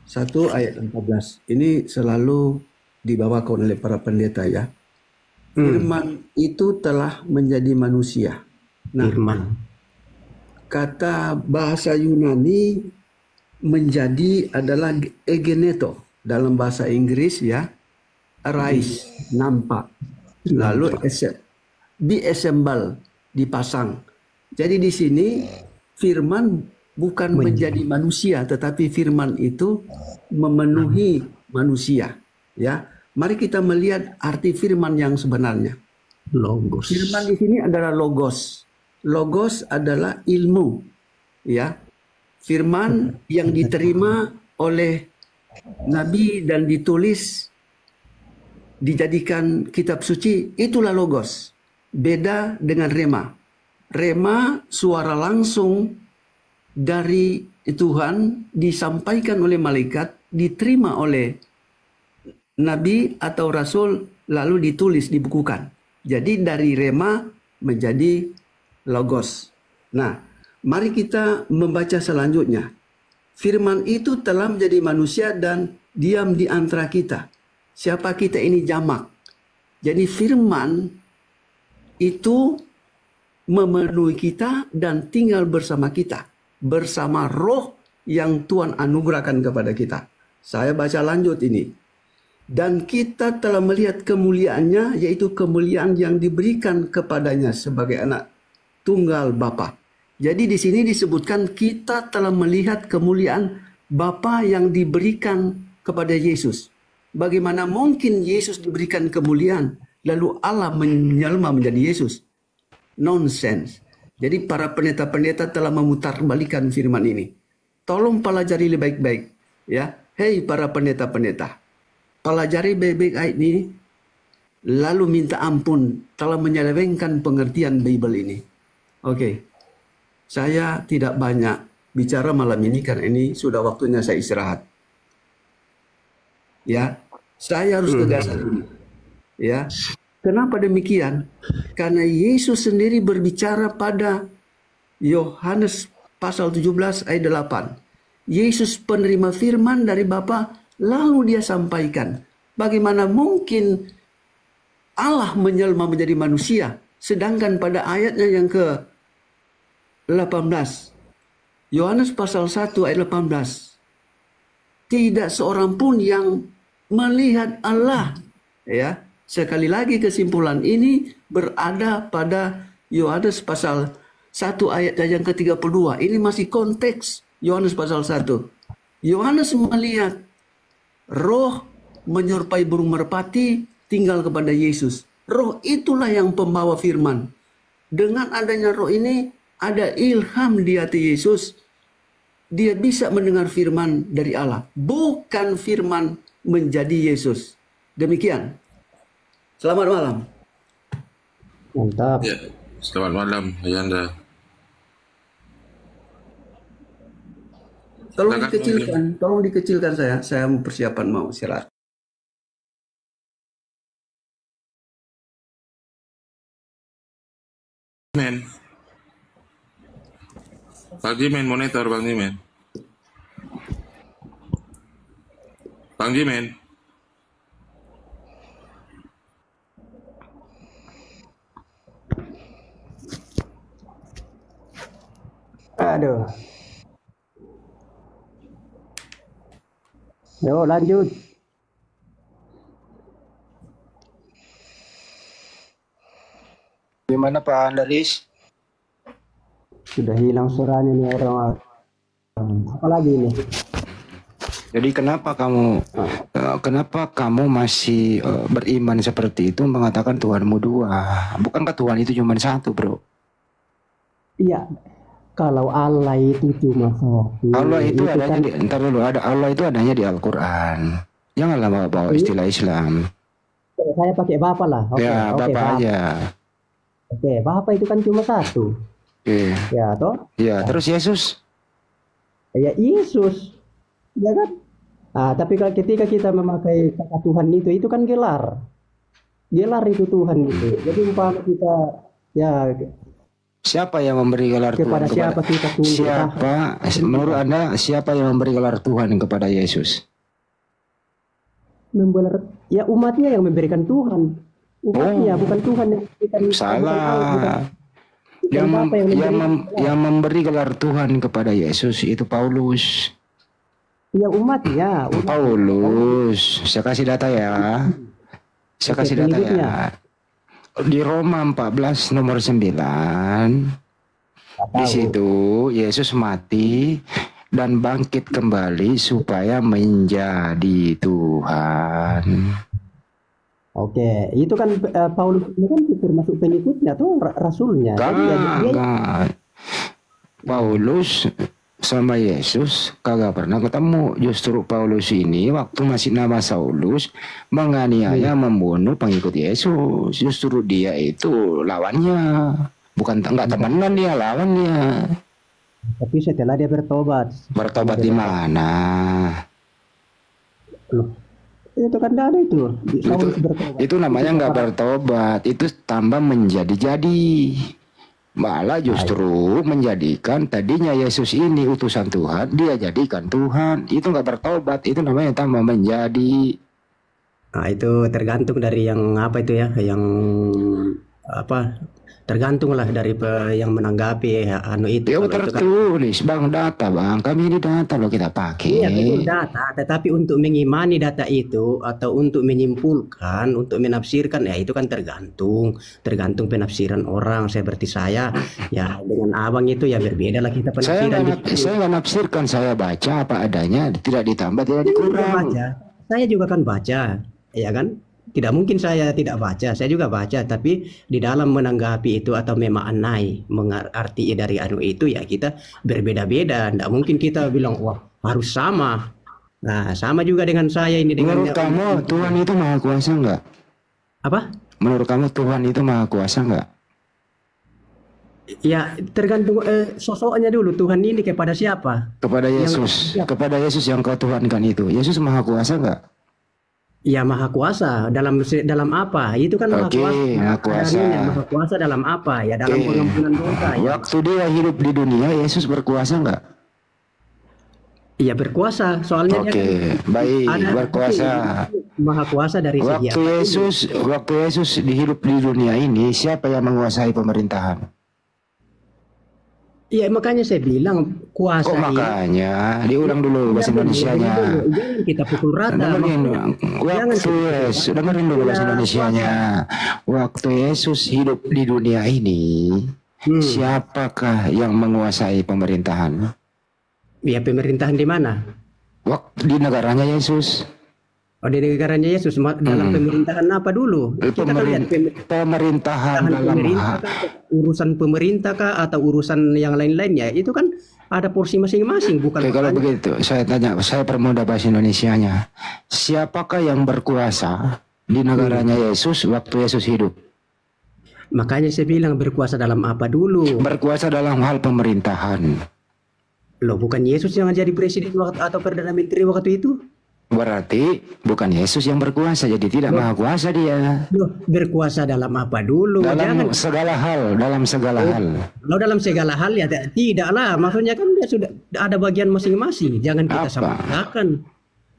1 ayat 14. Ini selalu dibawakan oleh para pendeta ya. Firman itu telah menjadi manusia. Nah, kata bahasa Yunani menjadi adalah egeneto, dalam bahasa Inggris ya, arise, nampak, lalu diassemble, dipasang. Jadi di sini firman bukan menjadi manusia, tetapi firman itu memenuhi manusia ya. Mari kita melihat arti firman yang sebenarnya. Logos. Firman di sini adalah logos. Logos adalah ilmu, ya. Firman yang diterima oleh Nabi dan ditulis, dijadikan kitab suci, itulah logos. Beda dengan rema. Rema suara langsung dari Tuhan, disampaikan oleh malaikat, diterima oleh Nabi atau Rasul, lalu ditulis, dibukukan. Jadi dari rema menjadi logos. Nah, mari kita membaca selanjutnya. Firman itu telah menjadi manusia dan diam di antara kita. Siapa kita ini jamak. Jadi firman itu memenuhi kita dan tinggal bersama kita. Bersama roh yang Tuhan anugerahkan kepada kita. Saya baca lanjut ini. Dan kita telah melihat kemuliaannya, yaitu kemuliaan yang diberikan kepadanya sebagai anak tunggal Bapa. Jadi di sini disebutkan kita telah melihat kemuliaan Bapa yang diberikan kepada Yesus. Bagaimana mungkin Yesus diberikan kemuliaan, lalu Allah menyelma menjadi Yesus? Nonsense. Jadi para pendeta-pendeta telah memutarbalikan firman ini. Tolong pelajari lebih baik-baik, ya. Hei para pendeta-pendeta. Pelajari baik-baik ayat ini, lalu minta ampun telah menyelewengkan pengertian Bible ini. Oke, saya tidak banyak bicara malam ini karena ini sudah waktunya saya istirahat. Ya, saya harus tegaskan ini. Ya, kenapa demikian? Karena Yesus sendiri berbicara pada Yohanes pasal 17 ayat 8. Yesus penerima firman dari Bapa, lalu dia sampaikan, bagaimana mungkin Allah menjelma menjadi manusia, sedangkan pada ayatnya yang ke 18, Yohanes pasal 1 ayat 18, tidak seorang pun yang melihat Allah. Ya, sekali lagi kesimpulan ini berada pada Yohanes pasal 1 ayat yang ke-32. Ini masih konteks Yohanes pasal 1. Yohanes melihat roh menyerupai burung merpati tinggal kepada Yesus. Roh itulah yang pembawa firman. Dengan adanya roh ini ada ilham di hati Yesus. Dia bisa mendengar firman dari Allah, bukan firman menjadi Yesus. Demikian. Selamat malam. Mantap. Ya, selamat malam, Ayanda. Tolong dikecilkan saya persiapan mau istirahat. Men. Bang Jimen monitor, Bang Jimen. Bang Jimen. Aduh. Yo, lanjut. Gimana Pak Andaris? Sudah hilang suaranya nih orang. Apa lagi ini? Jadi kenapa kamu masih beriman seperti itu, mengatakan Tuhanmu dua? Bukankah Tuhan itu cuma satu, bro? Iya. Kalau Allah itu cuma satu. Allah itu adanya kan, ntar dulu, Allah itu adanya di Al-Quran. Janganlah bawa istilah Islam. Saya pakai Bapak lah. Ya, Bapak aja. Oke, Bapak itu kan cuma satu. Oke. Ya, toh? Ya, terus Yesus? Ya, Yesus. Ya kan? Nah, tapi kalau ketika kita memakai kata Tuhan itu kan gelar. Gelar itu Tuhan itu. Jadi umpama kita, ya, siapa yang memberi gelar kepada Tuhan? Siapa kita tunduk? Siapa? Menurut Anda siapa yang memberi gelar Tuhan kepada Yesus? Ya umatnya yang memberikan Tuhan. Umatnya bukan Tuhan yang memberikan. Salah. Yang memberi gelar Tuhan kepada Yesus itu Paulus. Ya umatnya. Paulus. Saya kasih data ya. Saya kasih data ya. Di Roma 14 nomor 9, di situ Yesus mati dan bangkit kembali supaya menjadi Tuhan. Oke, itu kan Paulus ini kan termasuk pengikutnya atau rasulnya? Enggak. Paulus sama Yesus kagak pernah ketemu. Justru Paulus ini waktu masih nama Saulus menganiaya, membunuh pengikut Yesus. Justru dia itu lawannya, enggak temenan, dia lawannya. Tapi setelah dia bertobat di mana? Loh, itu kan ada itu. Itu namanya enggak bertobat, itu tambah menjadi-jadi. Malah justru menjadikan tadinya Yesus ini utusan Tuhan, dia jadikan Tuhan. Itu nggak bertobat, itu namanya tambah menjadi. Nah, itu tergantung dari yang apa itu ya, yang apa, tergantung lah dari yang menanggapi itu. Ya tertulis kan, Bang, data Bang, kami ini data loh kita pakai. Iya betul data, tetapi untuk mengimani data itu atau untuk menyimpulkan, untuk menafsirkan, ya itu kan tergantung penafsiran orang. Seperti saya, ya dengan abang itu ya berbeda lah kita penafsiran. Saya nggak nafsirkan, saya baca apa adanya, tidak ditambah, tidak dikurang. Saya juga kan baca, ya kan? Tidak mungkin saya tidak baca, saya juga baca, tapi di dalam menanggapi itu atau memaknai mengerti dari itu ya kita berbeda-beda. Tidak mungkin kita bilang wah harus sama. Nah, sama juga dengan saya ini. Menurut kamu Tuhan itu maha kuasa enggak? Apa? Menurut kamu Tuhan itu maha kuasa enggak? Ya tergantung sosoknya dulu. Tuhan ini kepada siapa? Kepada Yesus. Kepada Yesus yang kau tuhankan itu. Yesus maha kuasa enggak? Ya maha kuasa dalam apa? Itu kan maha Oke, kuasa. maha kuasa. Adanya maha kuasa dalam apa? Ya dalam Oke. pengampunan dosa. Ya. Waktu dia hidup di dunia, Yesus berkuasa nggak? Iya berkuasa. Soalnya dia Oke, kan baik, ada berkuasa. maha kuasa dari segi apa? Waktu Yesus hidup di dunia ini, siapa yang menguasai pemerintahan? Iya makanya saya bilang kuasa Kok ini. makanya? Diulang dulu bahasa Indonesianya. Jangan kita pukul rata. Dengerin dulu bahasa Indonesianya. Waktu Yesus hidup di dunia ini, siapakah yang menguasai pemerintahan? Ya pemerintahan di mana? Waktu di negaranya Yesus. Oh di negaranya Yesus dalam pemerintahan apa dulu? Kita kan lihat Pemerintahan dalam pemerintah kah, urusan pemerintah kah atau urusan yang lain-lainnya itu kan ada porsi masing-masing bukan? Oke, kalau begitu saya tanya, saya permudah bahasa Indonesianya. Siapakah yang berkuasa di negaranya Yesus waktu Yesus hidup? Makanya saya bilang berkuasa dalam apa dulu? Berkuasa dalam hal pemerintahan. Loh bukan Yesus yang jadi presiden atau perdana menteri waktu itu? Berarti bukan Yesus yang berkuasa, jadi tidak maha kuasa dia. Loh, berkuasa dalam apa dulu? Dalam segala hal. Kalau dalam segala hal ya tidaklah. Maksudnya kan dia sudah ada bagian masing-masing. Jangan kita samakan.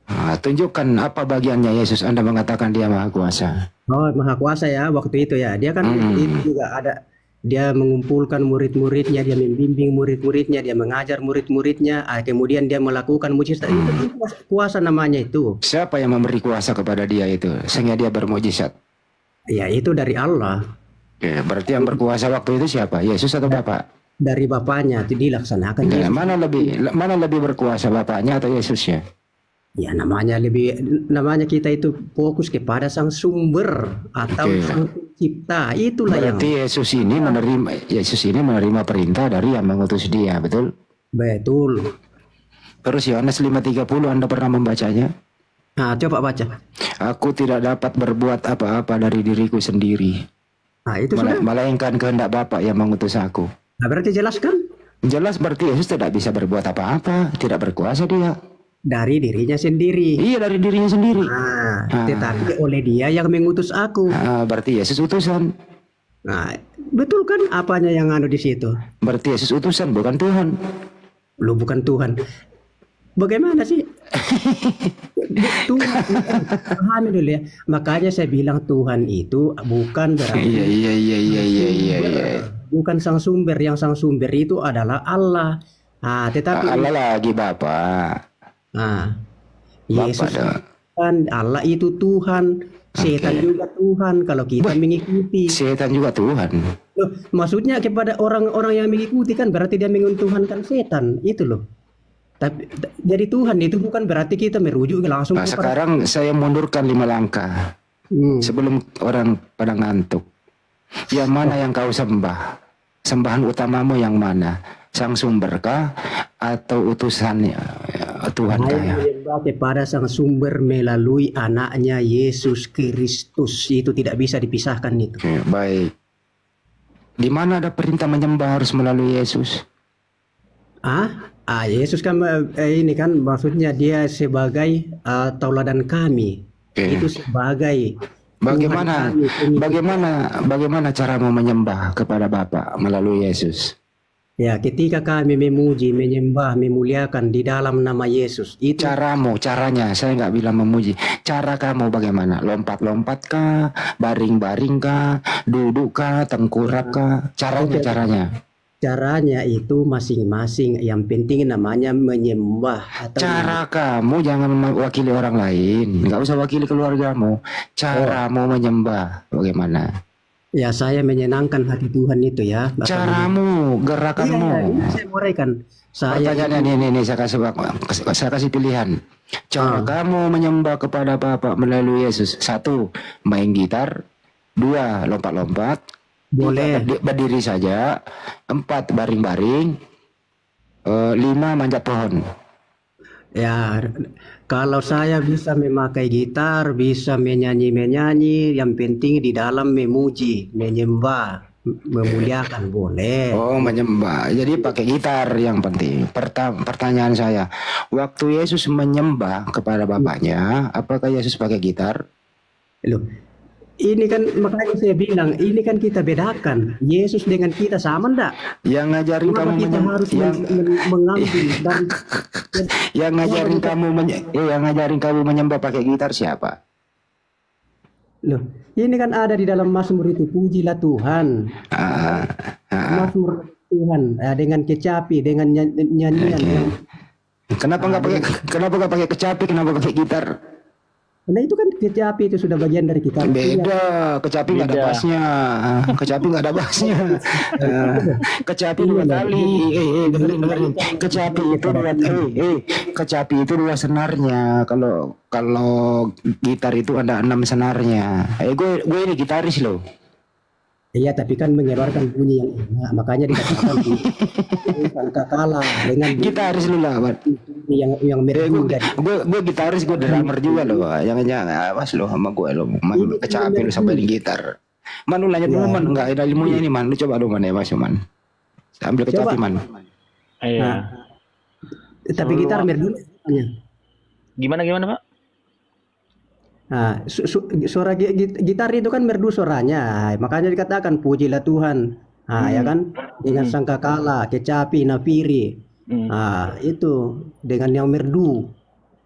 Nah, tunjukkan apa bagiannya Yesus. Anda mengatakan dia maha kuasa. Oh, maha kuasa ya waktu itu ya. Dia kan itu juga ada. Dia mengumpulkan murid-muridnya, dia membimbing murid-muridnya, dia mengajar murid-muridnya, kemudian dia melakukan mujizat. Itu kan kuasa namanya itu. Siapa yang memberi kuasa kepada dia itu sehingga dia bermujizat? Ya itu dari Allah. Oke, berarti yang berkuasa waktu itu siapa? Yesus atau Bapak? Dari Bapaknya itu dilaksanakan. Ya, mana lebih berkuasa, Bapaknya atau Yesusnya? Ya namanya kita itu fokus kepada sang sumber atau sang pencipta. Itulah berarti yang Yesus ini menerima perintah dari yang mengutus dia, betul? Betul. Terus Yohanes 5:30 Anda pernah membacanya? Nah, coba baca. Aku tidak dapat berbuat apa-apa dari diriku sendiri. Nah, itu sudah. Melainkan kehendak Bapa yang mengutus aku. Nah, berarti jelaskan? Jelas berarti Yesus tidak bisa berbuat apa-apa, tidak berkuasa dia. Dari dirinya sendiri. Iya, dari dirinya sendiri. Tetapi oleh dia yang mengutus aku. Berarti Yesus utusan. Nah, betul kan apanya yang ada di situ? Berarti Yesus utusan, bukan Tuhan. Lu bukan Tuhan. Bagaimana sih? Tuhan, pahami dulu ya. Makanya saya bilang Tuhan itu bukan berarti. Iya. Bukan sang sumber. Yang sang sumber itu adalah Allah. Tetapi Allah lagi Bapak. Yesus kan Allah itu Tuhan, setan juga Tuhan kalau kita mengikuti. Setan juga Tuhan. Loh, maksudnya kepada orang-orang yang mengikuti kan berarti dia mengutuhankan setan itu loh. Tapi jadi Tuhan itu bukan berarti kita merujuk langsung. Sekarang saya mundurkan 5 langkah sebelum orang pada ngantuk. Yang mana yang kau sembah? Sembahan utamamu yang mana? Sang sumberkah atau utusannya Tuhan kah? Menyembah kepada sang sumber melalui anaknya Yesus Kristus. Itu tidak bisa dipisahkan itu. Oke, baik. Di mana ada perintah menyembah harus melalui Yesus? Yesus kan ini kan maksudnya dia sebagai tauladan kami. Itu sebagai Bagaimana caramu menyembah kepada Bapa melalui Yesus? Ya, ketika kami memuji, menyembah, memuliakan di dalam nama Yesus. Itu caranya, saya nggak bilang memuji. Cara kamu bagaimana? Lompat-lompat kah? Baring-baring kah? Duduk kah? Tengkurap kah? Caranya. Caranya itu masing-masing. Yang penting namanya menyembah. Cara kamu jangan mewakili orang lain. Nggak usah wakili keluargamu. Caramu menyembah bagaimana? Ya, saya menyenangkan hati Tuhan itu ya. Caramu, gerakanmu. Iya, saya uraikan. Pertanyaannya ini saya kasih pilihan. Cara kamu menyembah kepada Bapa melalui Yesus. 1, main gitar. 2, lompat-lompat. Boleh. Berdiri saja. 4, baring-baring. 5, manjat pohon. Ya, kalau saya bisa memakai gitar, bisa menyanyi-menyanyi, yang penting di dalam memuji, menyembah. memuliakan boleh. Oh, menyembah. Jadi pakai gitar yang penting. Pertanyaan saya, waktu Yesus menyembah kepada Bapaknya, apakah Yesus pakai gitar? Loh, ini kan makanya saya bilang, ini kan kita bedakan. Yesus dengan kita sama enggak? Yang ngajarin Kenapa kamu kita harus mengambil dan yang ngajarin kamu menyembah pakai gitar siapa? loh, ini kan ada di dalam Mazmur itu, pujilah Tuhan. Mazmur Tuhan dengan kecapi, dengan nyanyian. Kenapa nggak pakai kecapi? Kenapa pakai gitar? Nah itu kan kecapi itu sudah bagian dari kita. Beda, kecapi nggak ada bassnya. Kecapi nggak ada bassnya. Kecapi dua kali. Dengerin. Kecapi itu dua senarnya. Kalau gitar itu ada 6 senarnya. Gue ini gitaris loh. Iya, tapi kan mengeluarkan bunyi yang enak, makanya dikatakan sangka kalah dengan gitaris lu lah, yang merdu. Gue gitaris, gue drummer juga loh. Jangan awas lo sama gue lo. Man kecapi lu sampai di gitar. Man lu nanya dulu man, enggak ada ilmunya ini man. Lu coba dulu man ya Mas man. Ambil kecapi man. Iya. Tapi gitar merdu. Gimana Pak? Nah, suara gitar itu kan merdu suaranya, makanya dikatakan pujilah Tuhan. Ya kan, dengan sangkakala, kecapi, nafiri. Itu dengan yang merdu.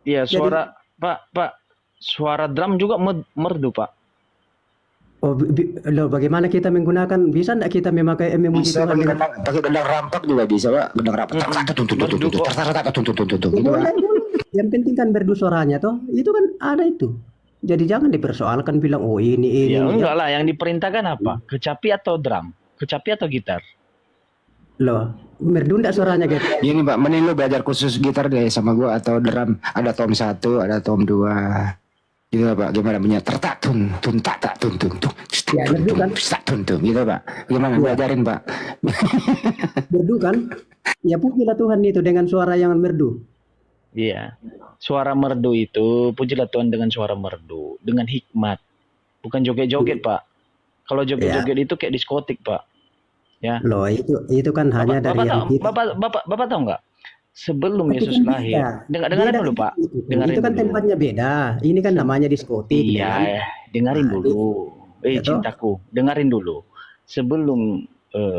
Iya, suara Pak, suara drum juga merdu Pak. Oh, bagaimana kita menggunakan? Bisa enggak kita memakai memuji Tuhan? Pakai gendang rampak juga bisa Pak. Gendang rampak. Yang penting kan merdu suaranya toh. Itu kan ada itu. Jadi jangan dipersoalkan bilang oh ini. Ya enggak lah, yang diperintahkan apa? Kecapi atau drum? Kecapi atau gitar? Loh, merdu enggak suaranya gitu. Ini Pak, mending lu belajar khusus gitar deh sama gua atau drum. Ada tom 1, ada tom 2. Gitu Pak, gimana punya tertak tun tak tun ya, merdu kan? Tun gitu Pak. Gimana belajarin Pak? Merdu kan? Ya pujilah Tuhan itu dengan suara yang merdu. Iya, suara merdu itu pujilah Tuhan dengan suara merdu, dengan hikmat, bukan joget-joget Pak. Kalau joget-joget itu kayak diskotik Pak. Ya. Loh itu kan hanya dari yang kita. Bapak tahu nggak? Sebelum Yesus lahir, dengarin dulu Pak. Itu kan tempatnya beda. Ini kan namanya diskotik. Iya, dengarin dulu. Cintaku, dengarin dulu. Sebelum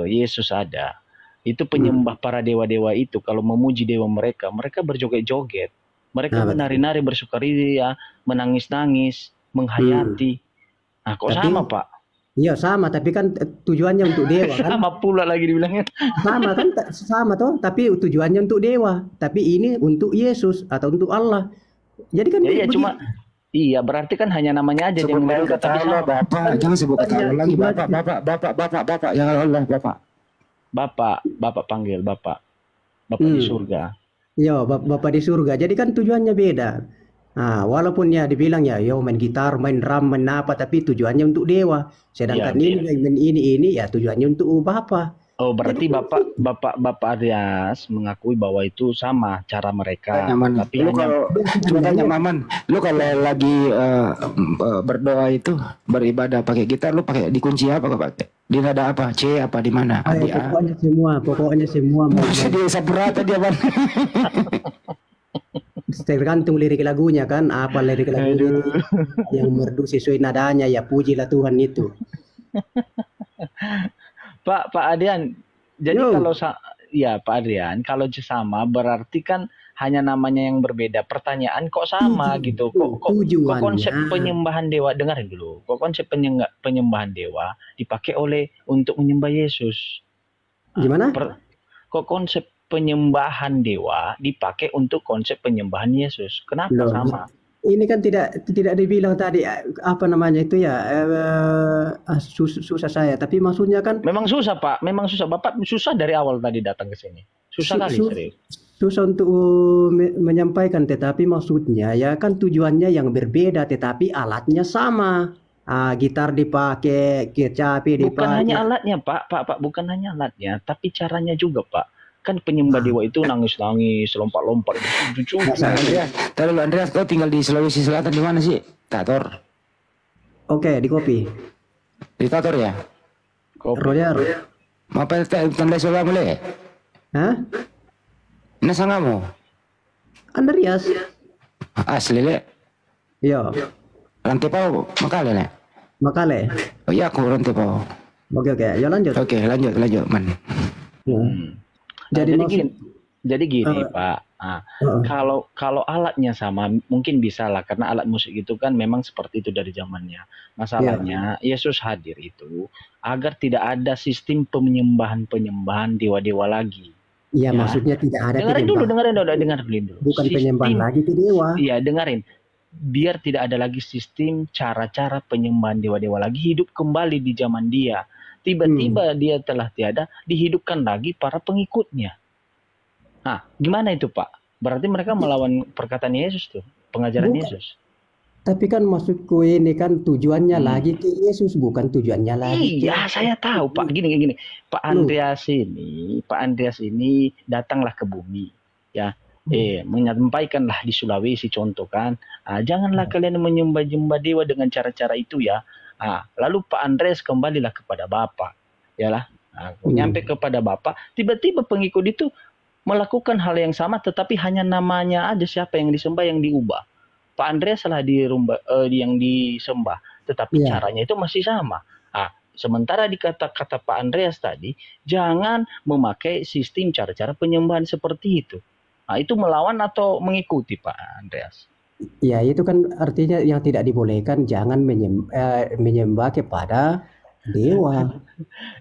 Yesus ada. Itu penyembah para dewa-dewa itu kalau memuji dewa mereka berjoget-joget. Mereka menari-nari, bersukaria, menangis-nangis, menghayati. Nah, kok sama, Pak? Iya, sama, tapi kan tujuannya untuk dewa kan. Sama pula lagi dibilangnya. Sama kan, sama toh, tapi tujuannya untuk dewa. Tapi ini untuk Yesus atau untuk Allah. Jadi kan iya, berarti kan hanya namanya aja yang kata Allah, Bapak. Jangan sebut kata Allah lagi, Bapak. Jangan Allah, Bapak. Bapak panggil Bapak di surga. Iya, Bapak di surga. Jadi kan tujuannya beda. Nah, walaupun ya dibilang ya, main gitar, main drum, main apa, tapi tujuannya untuk dewa. Sedangkan ini ya tujuannya untuk Bapak. Oh, berarti Bapak Arias mengakui bahwa itu sama cara mereka. Tapi lu kalau tanya Maman, lu kalau lagi berdoa itu beribadah pakai gitar, lu pakai dikunci apa kok pakai? Di nada apa? C apa di mana? Pokoknya semua. Dia sabrata dia Bang. Tergantung lirik lagunya kan, apa lirik lagunya yang merdu sesuai nadanya ya pujilah Tuhan itu. Pak Adrian, jadi kalau Pak Adrian, kalau sama berarti kan hanya namanya yang berbeda. Pertanyaan kok sama gitu? Kok konsep penyembahan dewa, dengarin dulu. Kok konsep penyembahan dewa dipakai untuk menyembah Yesus? Gimana? Kok konsep penyembahan dewa dipakai untuk konsep penyembahan Yesus? Kenapa sama? Ini kan tidak dibilang tadi apa namanya itu ya susah saya, tapi maksudnya kan memang susah Pak, memang susah. Bapak susah dari awal tadi datang ke sini, susah kali serius. Susah untuk menyampaikan, tetapi maksudnya ya kan tujuannya yang berbeda, tetapi alatnya sama. Gitar dipakai, kecapi dipakai. Bukan hanya alatnya Pak, bukan hanya alatnya, tapi caranya juga Pak. Kan penyembah dewa itu nangis-nangis, lompat-lompat. Andreas, kau tinggal di Sulawesi Selatan di mana sih? Tator. Oke, di Kopi. Di Tator ya? Roger. Apa tanda coba mulai? Hah? Nasa nga mo? Andreas. Asli le. Iya. Rantai pau makale le. Makale. Oh iya aku rantai pau. Oke, ya lanjut. Oke, lanjut man. Jadi jadi gini Pak. Kalau alatnya sama mungkin bisa lah, karena alat musik itu kan memang seperti itu dari zamannya. Masalahnya Yesus hadir itu agar tidak ada sistem penyembahan dewa-dewa lagi. Iya, maksudnya tidak ada. Dengarin dulu. Bukan penyembahan lagi ke dewa. Iya, dengarin. Biar tidak ada lagi sistem cara-cara penyembahan dewa-dewa lagi, hidup kembali di zaman dia. Tiba-tiba dia telah tiada, dihidupkan lagi para pengikutnya. Nah, gimana itu Pak? Berarti mereka melawan perkataan Yesus tuh, pengajaran Yesus. Tapi kan maksudku ini kan tujuannya lagi ke Yesus, bukan tujuannya lagi. Iya, saya tahu Pak. Gini. Pak Andreas ini datanglah ke bumi, ya. Menyampaikanlah di Sulawesi contoh kan. Janganlah kalian menyembah-nyembah dewa dengan cara-cara itu ya. Lalu Pak Andreas kembalilah kepada Bapa, yalah. Nyampe kepada Bapa, tiba-tiba pengikut itu melakukan hal yang sama, tetapi hanya namanya aja siapa yang disembah yang diubah. Pak Andreas salah yang disembah, tetapi caranya itu masih sama. Sementara di kata-kata Pak Andreas tadi, jangan memakai sistem cara-cara penyembahan seperti itu. Itu melawan atau mengikuti Pak Andreas? Ya, itu kan artinya yang tidak dibolehkan, jangan menyembah kepada dewa.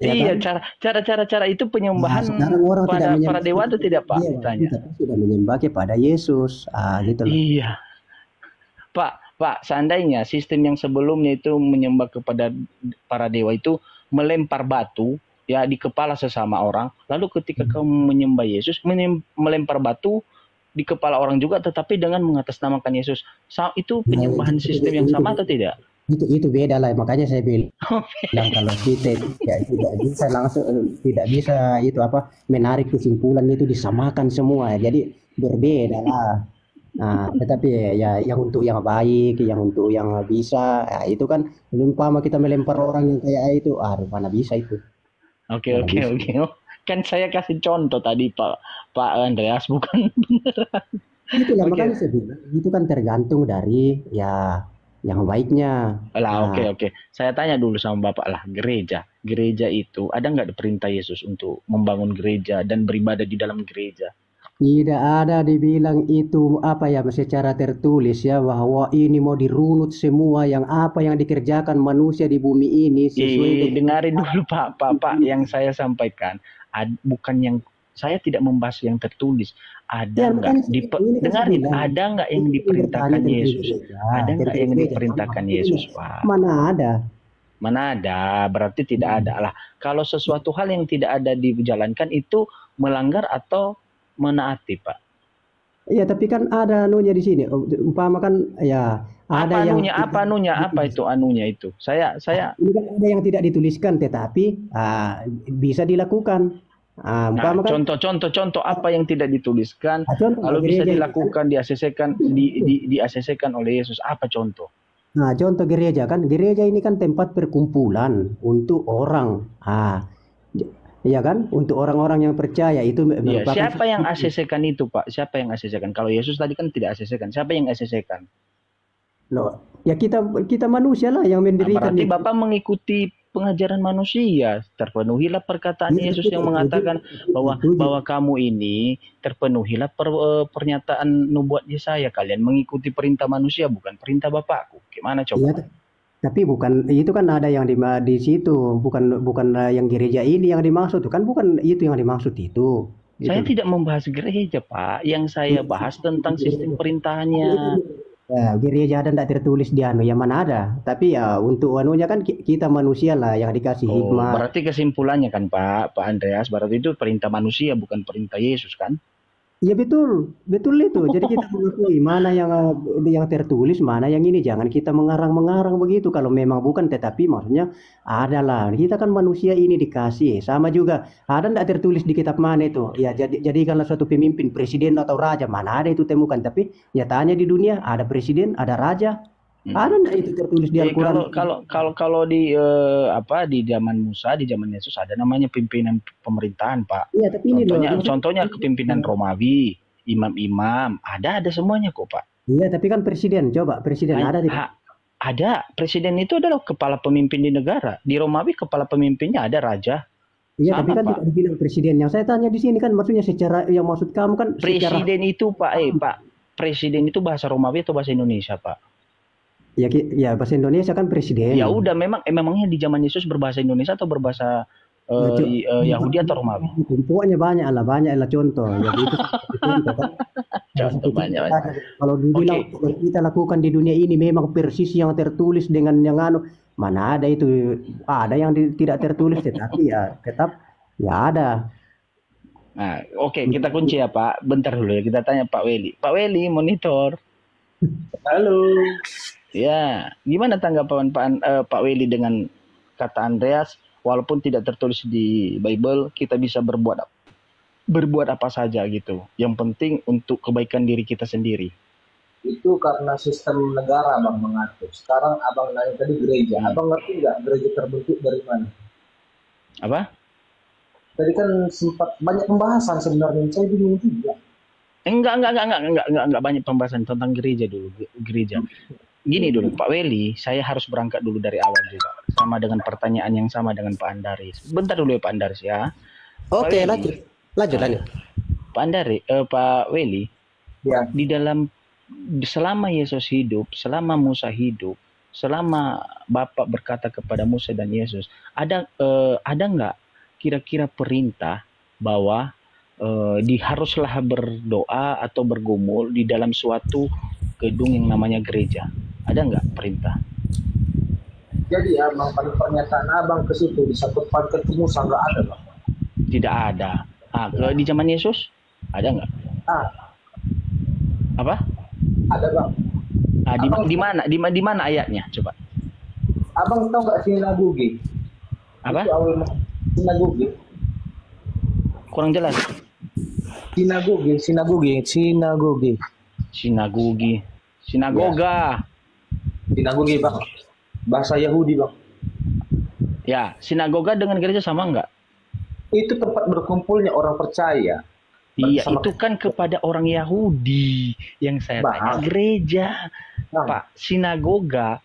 Iya, kan? cara itu penyembahan pada para dewa itu tidak Pak? Ditanya. Tapi sudah menyembah kepada Yesus. Gitu loh. Iya. Pak, seandainya sistem yang sebelumnya itu menyembah kepada para dewa itu melempar batu ya di kepala sesama orang, lalu ketika kamu menyembah Yesus, melempar batu di kepala orang juga, tetapi dengan mengatasnamakan Yesus, itu penyembahan sistem yang sama atau tidak? Itu beda lah, makanya saya bilang kalau kita tidak bisa itu menarik kesimpulan itu disamakan semua, jadi berbeda lah. Tetapi ya yang untuk yang baik, yang untuk yang bisa, itu kan umpama kita melempar orang yang kayak itu, mana bisa itu. Oke. Kan saya kasih contoh tadi Pak Andreas, bukan beneran. Itulah makanya saya bilang itu kan tergantung dari yang baiknya. Oke. Saya tanya dulu sama Bapak lah, gereja itu ada nggak perintah Yesus untuk membangun gereja dan beribadah di dalam gereja? Tidak ada dibilang itu secara tertulis ya, bahwa ini mau dirunut semua yang dikerjakan manusia di bumi ini sesuai dengarin dulu Pak, yang saya sampaikan bukan yang saya tidak membahas yang tertulis. Ada nggak ada nggak yang diperintahkan Yesus? Ada nggak yang diperintahkan Yesus, Pak? Mana ada, berarti tidak ada lah. Kalau sesuatu hal yang tidak ada dijalankan itu melanggar atau menaati, Pak? Iya, tapi kan ada anunya di sini. Umpama kan ya ada apa itu anunya itu? Saya ini kan ada yang tidak dituliskan tetapi bisa dilakukan. Contoh apa yang tidak dituliskan kalau bisa dilakukan di-ACC-kan oleh Yesus, apa contoh? Nah, contoh gereja ini kan tempat perkumpulan untuk orang. Iya kan, untuk orang-orang yang percaya itu. Siapa yang ACC-kan itu, Pak? Siapa yang ACC-kan? Kalau Yesus tadi kan tidak ACC-kan. Siapa yang ACC-kan? Loh, ya kita manusia lah yang mendirikan. Berarti Bapak mengikuti pengajaran manusia. Terpenuhilah perkataan Yesus yang mengatakan bahwa kamu ini terpenuhilah pernyataan nubuat Yesaya. Kalian mengikuti perintah manusia bukan perintah Bapakku. Gimana coba? Ya, tapi bukan itu kan ada yang di situ, bukan yang gereja ini yang dimaksud, kan bukan itu yang dimaksud itu. Saya tidak membahas gereja, Pak. Yang saya bahas tentang sistem perintahannya. Ya, gereja ada tidak tertulis di ya mana ada. Tapi ya untuk anunya kan kita manusia lah yang dikasih hikmah. Berarti kesimpulannya kan Pak Andreas, berarti itu perintah manusia bukan perintah Yesus kan? Iya betul itu. Jadi kita mengakui mana yang tertulis, mana yang ini. Jangan kita mengarang begitu kalau memang bukan. Tetapi maksudnya adalah kita kan manusia ini dikasih. Sama juga ada tidak tertulis di kitab mana itu. Ya jadikanlah suatu pemimpin, presiden atau raja. Mana ada itu temukan. Tapi nyatanya di dunia ada presiden, ada raja. Ada enggak itu tertulis di Al-Quran? Kalau di di zaman Musa, di zaman Yesus ada namanya pimpinan pemerintahan, Pak. Iya, tapi ini contohnya kepimpinan Romawi, imam-imam, ada semuanya kok, Pak. Iya, tapi kan presiden, coba presiden ada tidak? Ada, presiden itu adalah kepala pemimpin di negara. Di Romawi kepala pemimpinnya ada raja. Iya, tapi kan Pak. tidak dibilang presiden. Yang saya tanya di sini kan maksudnya secara, yang maksud kamu kan presiden itu, Pak, presiden itu bahasa Romawi atau bahasa Indonesia, Pak? Ya bahasa Indonesia kan presiden. Ya udah, memangnya di zaman Yesus berbahasa Indonesia atau berbahasa Yahudi atau Romawi? Pokoknya banyak lah contoh. Ya itu contoh kan. Contoh banyak. Kalau dibilang kita lakukan di dunia ini memang persis yang tertulis dengan yang mana ada itu, ada yang tidak tertulis, tetapi ya tetap ya ada. Nah, oke, kita kunci ya Pak. Bentar dulu ya, kita tanya Pak Weli. Pak Weli, monitor. Halo. Ya, gimana tanggapan Pak Weli dengan kata Andreas, walaupun tidak tertulis di Bible, kita bisa berbuat apa saja gitu. Yang penting untuk kebaikan diri kita sendiri. Itu karena sistem negara Bang mengatur. Sekarang Abang nanya tadi gereja. Abang ngerti nggak gereja terbentuk dari mana? Apa? Tadi kan sempat banyak pembahasan sebenarnya. Saya bingung juga. Enggak banyak pembahasan tentang gereja dulu. Gereja. Gini dulu, Pak Weli, saya harus berangkat dulu dari awal juga. Sama dengan pertanyaan yang sama dengan Pak Andaris. Bentar dulu ya Pak Andaris ya. Oke, lanjut. Pak Weli, ya. Di dalam selama Yesus hidup, selama Musa hidup, selama Bapak berkata kepada Musa dan Yesus, ada nggak kira-kira perintah bahwa haruslah berdoa atau bergumul di dalam suatu gedung yang namanya gereja? Ada nggak perintah? Jadi Abang, pada pernyataan Abang ke situ di satu paket Musa nggak ada Bang? Tidak ada. Kalau di zaman Yesus ada nggak? Apa? Ada Bang. Di mana ayatnya? Coba. Abang tahu nggak sinagoge? Apa? Itu awal sinagoge. Kurang jelas. Sinagoga. Sinagoge Bang. Bahasa Yahudi Bang. Ya, sinagoga dengan gereja sama nggak? Itu tempat berkumpulnya orang percaya. Iya, itu kan kepada orang Yahudi. Yang saya tanya gereja. Pak, sinagoga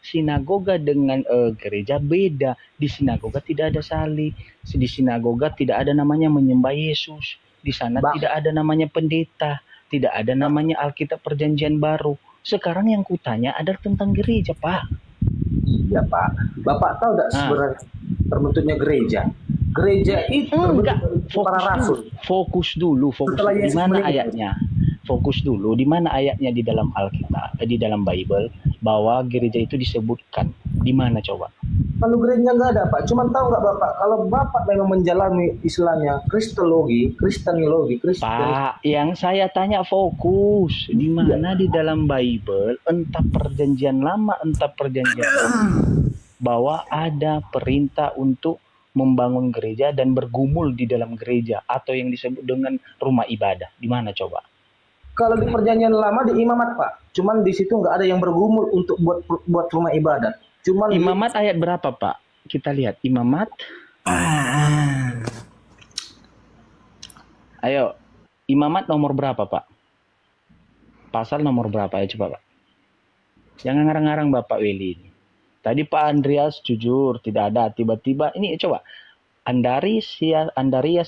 dengan gereja beda. Di sinagoga tidak ada salib. Di sinagoga tidak ada namanya menyembah Yesus. Di sana tidak ada namanya pendeta. Tidak ada namanya Alkitab Perjanjian Baru. Sekarang yang kutanya adalah tentang gereja, Pak. Iya, Pak. Bapak tahu tidak sebenarnya terbentuknya gereja? Gereja itu para rasul. Fokus dulu. Di mana ayatnya? Fokus dulu di mana ayatnya di dalam Alkitab, di dalam Bible bahwa gereja itu disebutkan. Di mana coba? Kalau gereja nggak ada, Pak. Cuman tahu nggak Bapak, kalau Bapak memang menjalani istilahnya kristologi. Pak, yang saya tanya fokus di mana di dalam Bible, entah perjanjian lama, entah perjanjian bahwa ada perintah untuk membangun gereja dan bergumul di dalam gereja atau yang disebut dengan rumah ibadah. Di mana coba? Kalau di perjanjian lama di imamat, Pak. Cuman di situ nggak ada yang bergumul untuk buat rumah ibadat. Cuman imamat ayat berapa, Pak? Kita lihat imamat. Ayo, imamat nomor berapa, Pak? Pasal nomor berapa ya coba, Pak? Jangan ngarang-ngarang Bapak Weli ini. Tadi Pak Andreas jujur tidak ada, tiba-tiba ini coba Andarias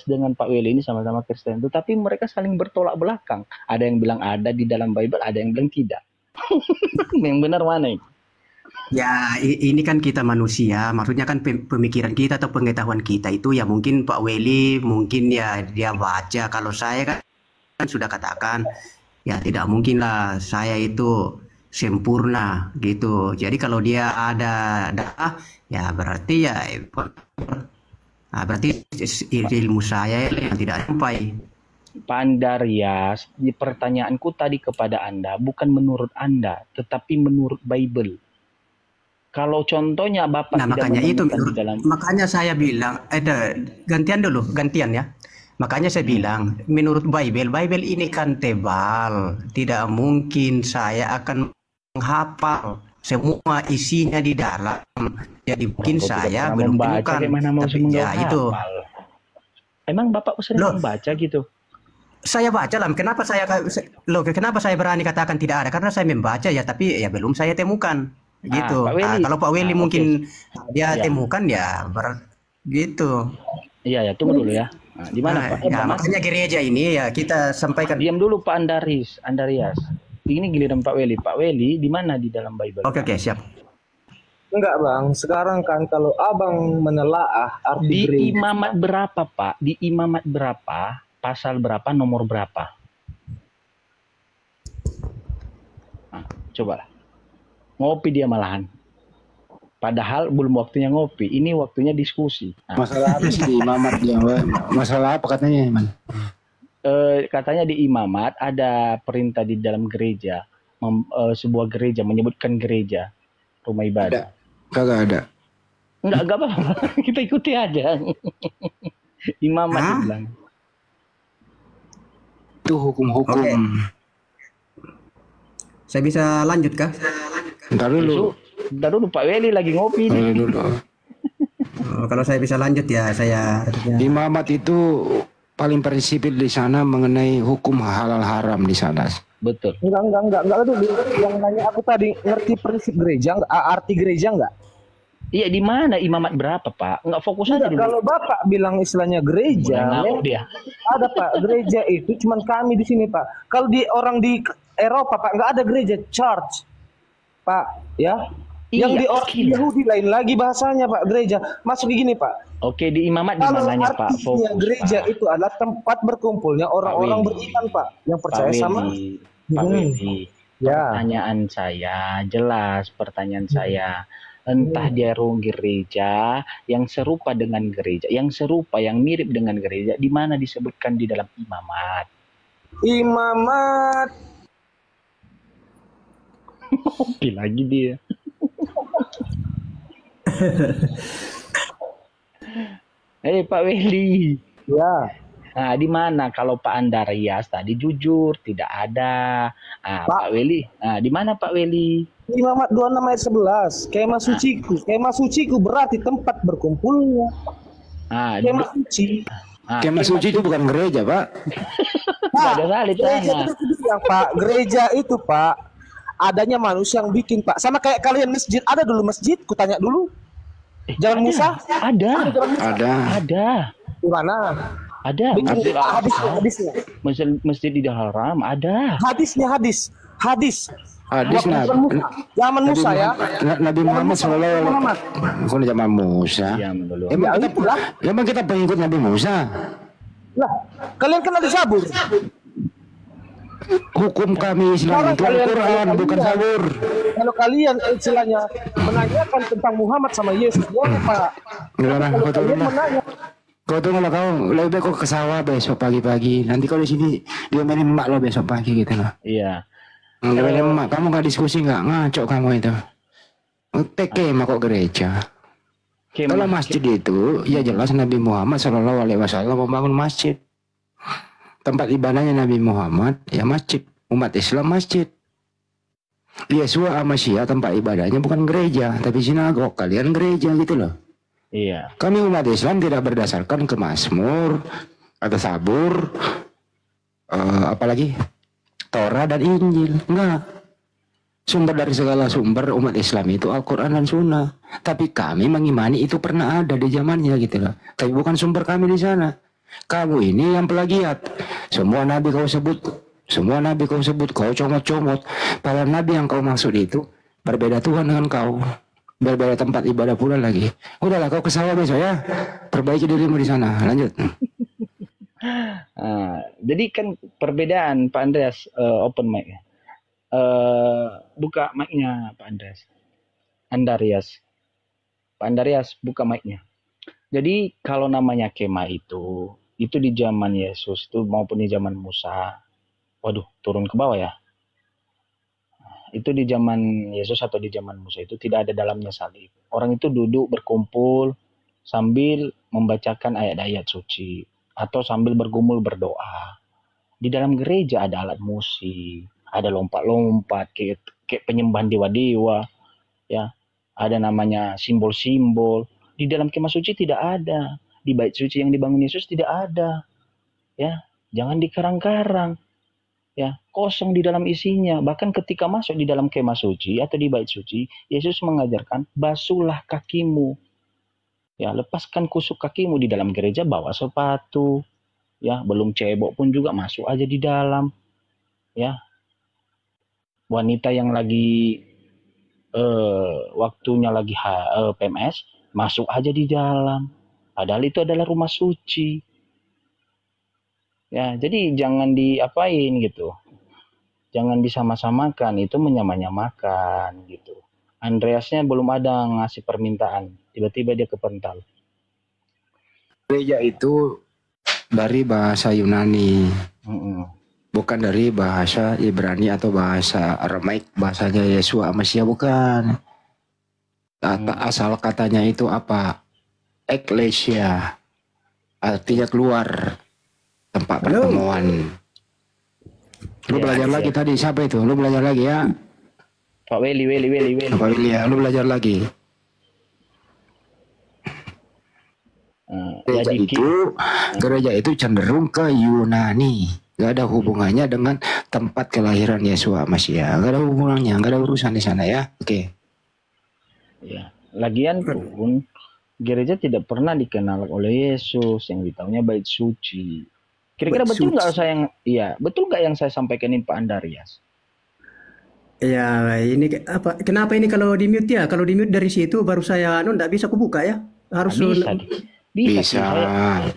dengan Pak Weli ini sama-sama Kristen, tetapi mereka saling bertolak belakang. Ada yang bilang ada di dalam Bible, ada yang bilang tidak. Yang benar mana ini? Ya, ini kan kita manusia, maksudnya kan pemikiran kita atau pengetahuan kita itu ya mungkin Pak Weli mungkin ya dia baca. Kalau saya kan sudah katakan ya tidak mungkin lah saya itu sempurna gitu. Jadi kalau dia ada ya berarti berarti ilmu saya yang tidak sampai. Pak Andarias, pertanyaanku tadi kepada Anda bukan menurut Anda, tetapi menurut Bible. Kalau contohnya Bapak tidak makanya itu makanya saya bilang gantian ya. Makanya saya bilang menurut Bible ini kan tebal, tidak mungkin saya akan menghafal semua isinya di dalam. Jadi mungkin Kok tidak saya pernah belum membaca, temukan. gimana mau Tapi semua ya itu. hafal? Emang Bapak sering Loh. membaca gitu? Saya baca lah. Kenapa saya berani katakan tidak ada? Karena saya membaca ya, tapi ya belum saya temukan. Gitu. Pak Weli. Kalau Pak Weli Oke. mungkin dia Ya. temukan ya gitu. Iya ya, tunggu dulu ya. Nah, di mana Pak? Ya, makanya gereja ini ya kita sampaikan. Diam dulu Pak Andarias. Ini giliran Pak Weli. Pak Weli di mana di dalam Bible? Oke, siap. Enggak bang, sekarang kan kalau abang menelaah arti Di gereja, imamat berapa Pak? Di imamat berapa? Pasal berapa? Nomor berapa? Nah, cobalah. Ngopi dia malahan. Padahal belum waktunya ngopi. Ini waktunya diskusi. Nah, Masalah apa sih di imamat ya? Masalah apa katanya, Man? katanya di imamat ada perintah di dalam gereja, sebuah gereja menyebutkan gereja, rumah ibadah. Kagak ada. Enggak apa-apa. Kita ikuti aja. Imamat Hah? dibilang. Itu hukum-hukum. Oke. Saya bisa lanjut kah? Ntar dulu. Bentar dulu Pak Weli lagi ngopi nih. Dulu. Kalau saya bisa lanjut ya saya. Imamat itu paling prinsipil di sana mengenai hukum halal haram di sana. Betul. enggak dulu. Yang nanya aku tadi ngerti prinsip gereja, arti gereja enggak? Iya, di mana imamat berapa Pak? Enggak fokus aja dulu. Kalau bapak bilang istilahnya gereja, Ngamuk dia. ada Pak gereja itu cuman kami di sini Pak. Kalau di orang di Eropa Pak nggak ada gereja, church Pak ya. Yang Iya, di orang gila. Yahudi lain lagi bahasanya Pak gereja. Masuk gini Pak. Oke, di imamat di Kalau mananya Pak? artinya Fokus. gereja Pak. itu adalah tempat berkumpulnya orang-orang Weli. beriman Pak, yang percaya Pak sama. Weli. Pak Hmm. Weli. Ya. Pertanyaan saya jelas. Pertanyaan saya. Entah dia gereja yang serupa dengan gereja, yang serupa, yang mirip dengan gereja, di mana disebutkan di dalam imamat. Imamat. Ngopi lagi dia. Pak Weli. Ya. Nah, di mana kalau Pak Andarias tadi jujur tidak ada. Pak Weli. Nah, di mana Pak Weli? Imamat 26 ayat 11. Kemah suciku. Kemah suciku berarti tempat berkumpulnya. Kemah suci. Kemah suci itu bukan gereja, Pak. Nggak ada salib Gereja sana. itu bilang, Pak. Gereja itu Pak, adanya manusia yang bikin Pak. Sama kayak kalian masjid. Ada dulu masjid? Kutanya dulu. Jalan Musa? Ada. Jalan Musa? Ada. Di mana? Ada. Bikin hadisnya. Masjid di Haram ada. Hadis. Hadis Zaman Musa ya. Nabi Muhammad sallallahu alaihi wasallam. Bukan zaman Musa. Dulu. Emang kita pengikut Nabi Musa. Lah, kalian kan ada Zabur. Hukum kami Islam itu Al-Quran, bukan Zabur. Kalau kalian istilahnya menanyakan tentang Muhammad sama Yesus, boleh Pak. Gimana? Kau tahu Kalian lah. menanya. Kau tahu lah kau lebih baik kau ke sawah besok pagi-pagi. Nanti kau di sini dia mainin emak lo besok pagi gitu loh. Iya. Dia emak kamu nggak diskusi nggak ngaco kamu itu. Teke emak kok gereja. Kalau masjid itu ya jelas Nabi Muhammad Shallallahu Alaihi Wasallam membangun masjid. Tempat ibadahnya Nabi Muhammad ya masjid. Umat Islam masjid. Yesua sama Syiah tempat ibadahnya bukan gereja tapi sinagog. Kalian gereja gitu loh. Iya. Kami umat Islam tidak berdasarkan ke Mazmur atau Sabur, apalagi Torah dan Injil. Enggak. Sumber dari segala sumber umat Islam itu Al-Quran dan Sunnah. Tapi kami mengimani itu pernah ada di zamannya gitu loh. Tapi bukan sumber kami di sana. Kamu ini yang plagiat. Semua nabi kau sebut, kau comot-comot. Padahal nabi yang kau maksud itu berbeda Tuhan dengan kau. Berbeda tempat ibadah pula lagi. Udahlah kau ke sawah besok ya. Perbaiki dirimu di sana. Lanjut. Jadi kan perbedaan Pak Andreas, open mic. Buka mic-nya Pak Andarias. Pak Andarias buka mic-nya. Jadi kalau namanya kemah itu di zaman Yesus itu maupun di zaman Musa. Waduh, turun ke bawah ya. Itu di zaman Yesus atau di zaman Musa itu tidak ada dalamnya salib. Orang itu duduk berkumpul sambil membacakan ayat-ayat suci atau sambil bergumul berdoa. Di dalam gereja ada alat musik, ada lompat-lompat kayak penyembahan dewa-dewa. Ya, ada namanya simbol-simbol. Di dalam kemah suci tidak ada. Di bait suci yang dibangun Yesus tidak ada. Ya, jangan dikarang-karang. Ya, kosong di dalam isinya. Bahkan ketika masuk di dalam kemah suci atau di bait suci, Yesus mengajarkan basuhlah kakimu. Ya, lepaskan kusuk kakimu. Di dalam gereja bawa sepatu. Ya, belum cebok pun juga masuk aja di dalam. Ya, wanita yang lagi waktunya lagi PMS masuk aja di dalam. Padahal itu adalah rumah suci. Ya, jadi jangan diapain gitu. Jangan disama-samakan, itu menyamanyamakan gitu. Andreasnya belum ada ngasih permintaan, tiba-tiba dia kepental. Gereja itu dari bahasa Yunani. Bukan dari bahasa Ibrani atau bahasa Aramaik, bahasanya Yesua Masia, bukan. Asal katanya itu apa? Eklesia, artinya keluar, tempat pertemuan. Lu belajar lagi tadi, siapa itu? Lu belajar lagi ya? Pak Weli. Pak Weli ya, lu belajar lagi. Gereja itu cenderung ke Yunani. Gak ada hubungannya dengan tempat kelahiran Yesua Masia. Gak ada hubungannya, gak ada urusan di sana ya. Oke. Ya, lagian pun gereja tidak pernah dikenal oleh Yesus, yang ditahunya bait suci. Kira-kira betul nggak betul nggak yang saya sampaikan ini Pak Andarias? Ya, ini apa? Kenapa ini kalau di mute ya? Kalau di mute dari situ baru saya nggak bisa kubuka ya. Harus bisa.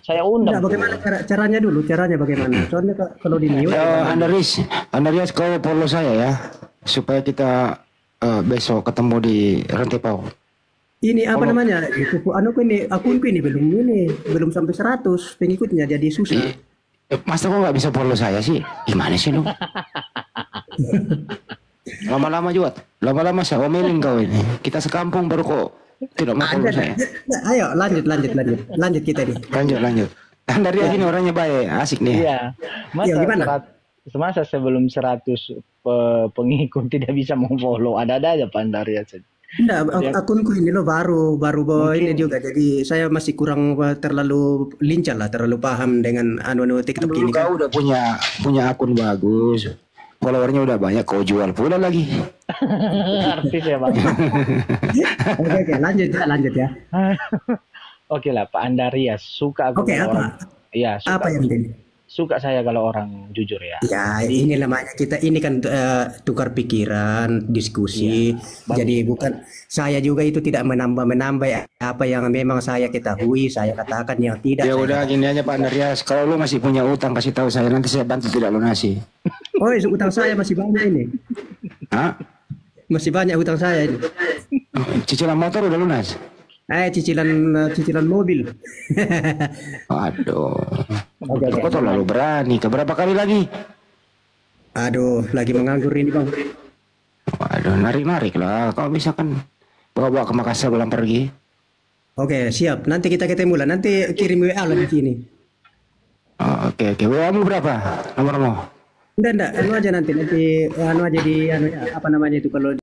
Saya undang. Nah, bagaimana caranya dulu? Caranya bagaimana? Soalnya kalau di mute. Andarias kau follow saya ya, supaya kita besok ketemu di Rantepau. Ini apa namanya? Akunku ini belum sampai 100 pengikutnya, jadi susah. Masa kok nggak bisa follow saya sih? Gimana sih lu? Lama-lama saya omelin kau ini. Kita sekampung baru kok tidak mau follow saya. Ayo lanjut kita nih. Lanjut. Dari sini orangnya baik, asik nih. Iya. Masa sebelum 100 pengikut tidak bisa memfollow, ada aja Pak Andarias. Enggak, akunku ini loh baru ini juga, jadi saya masih kurang terlalu lincah lah, terlalu paham dengan anu TikTok ini. Kau udah punya akun bagus, followernya udah banyak, kau jual pula lagi. Artis ya Bang. Oke, lanjut ya. Oke lah Pak Andarias, suka aku orang. Iya, suka. Apa yang penting? Suka saya kalau orang jujur ya. Ya, ini namanya kita ini kan tukar pikiran, diskusi. Ya, jadi bukan saya juga itu tidak menambah apa yang memang saya ketahui, saya katakan yang tidak. Ya udah gini aja Pak Andarias, kalau lu masih punya utang kasih tahu saya, nanti saya bantu tidak lunasi. Oh, utang saya masih banyak ini. Hah? Masih banyak utang saya ini. Cicilan motor udah lunas? Cicilan mobil. Aduh. Kok terlalu berani? Keberapa kali lagi? Aduh, lagi menganggur ini Bang. Waduh, narik lah. Kalau misalkan bawa ke Makassar belum pergi. Oke, siap. Nanti kita ketemu lah. Nanti kirim WA lah di sini. Oke. WA-mu berapa? Nomormu? Enggak. Anu aja nanti. Anu aja di apa namanya itu kalau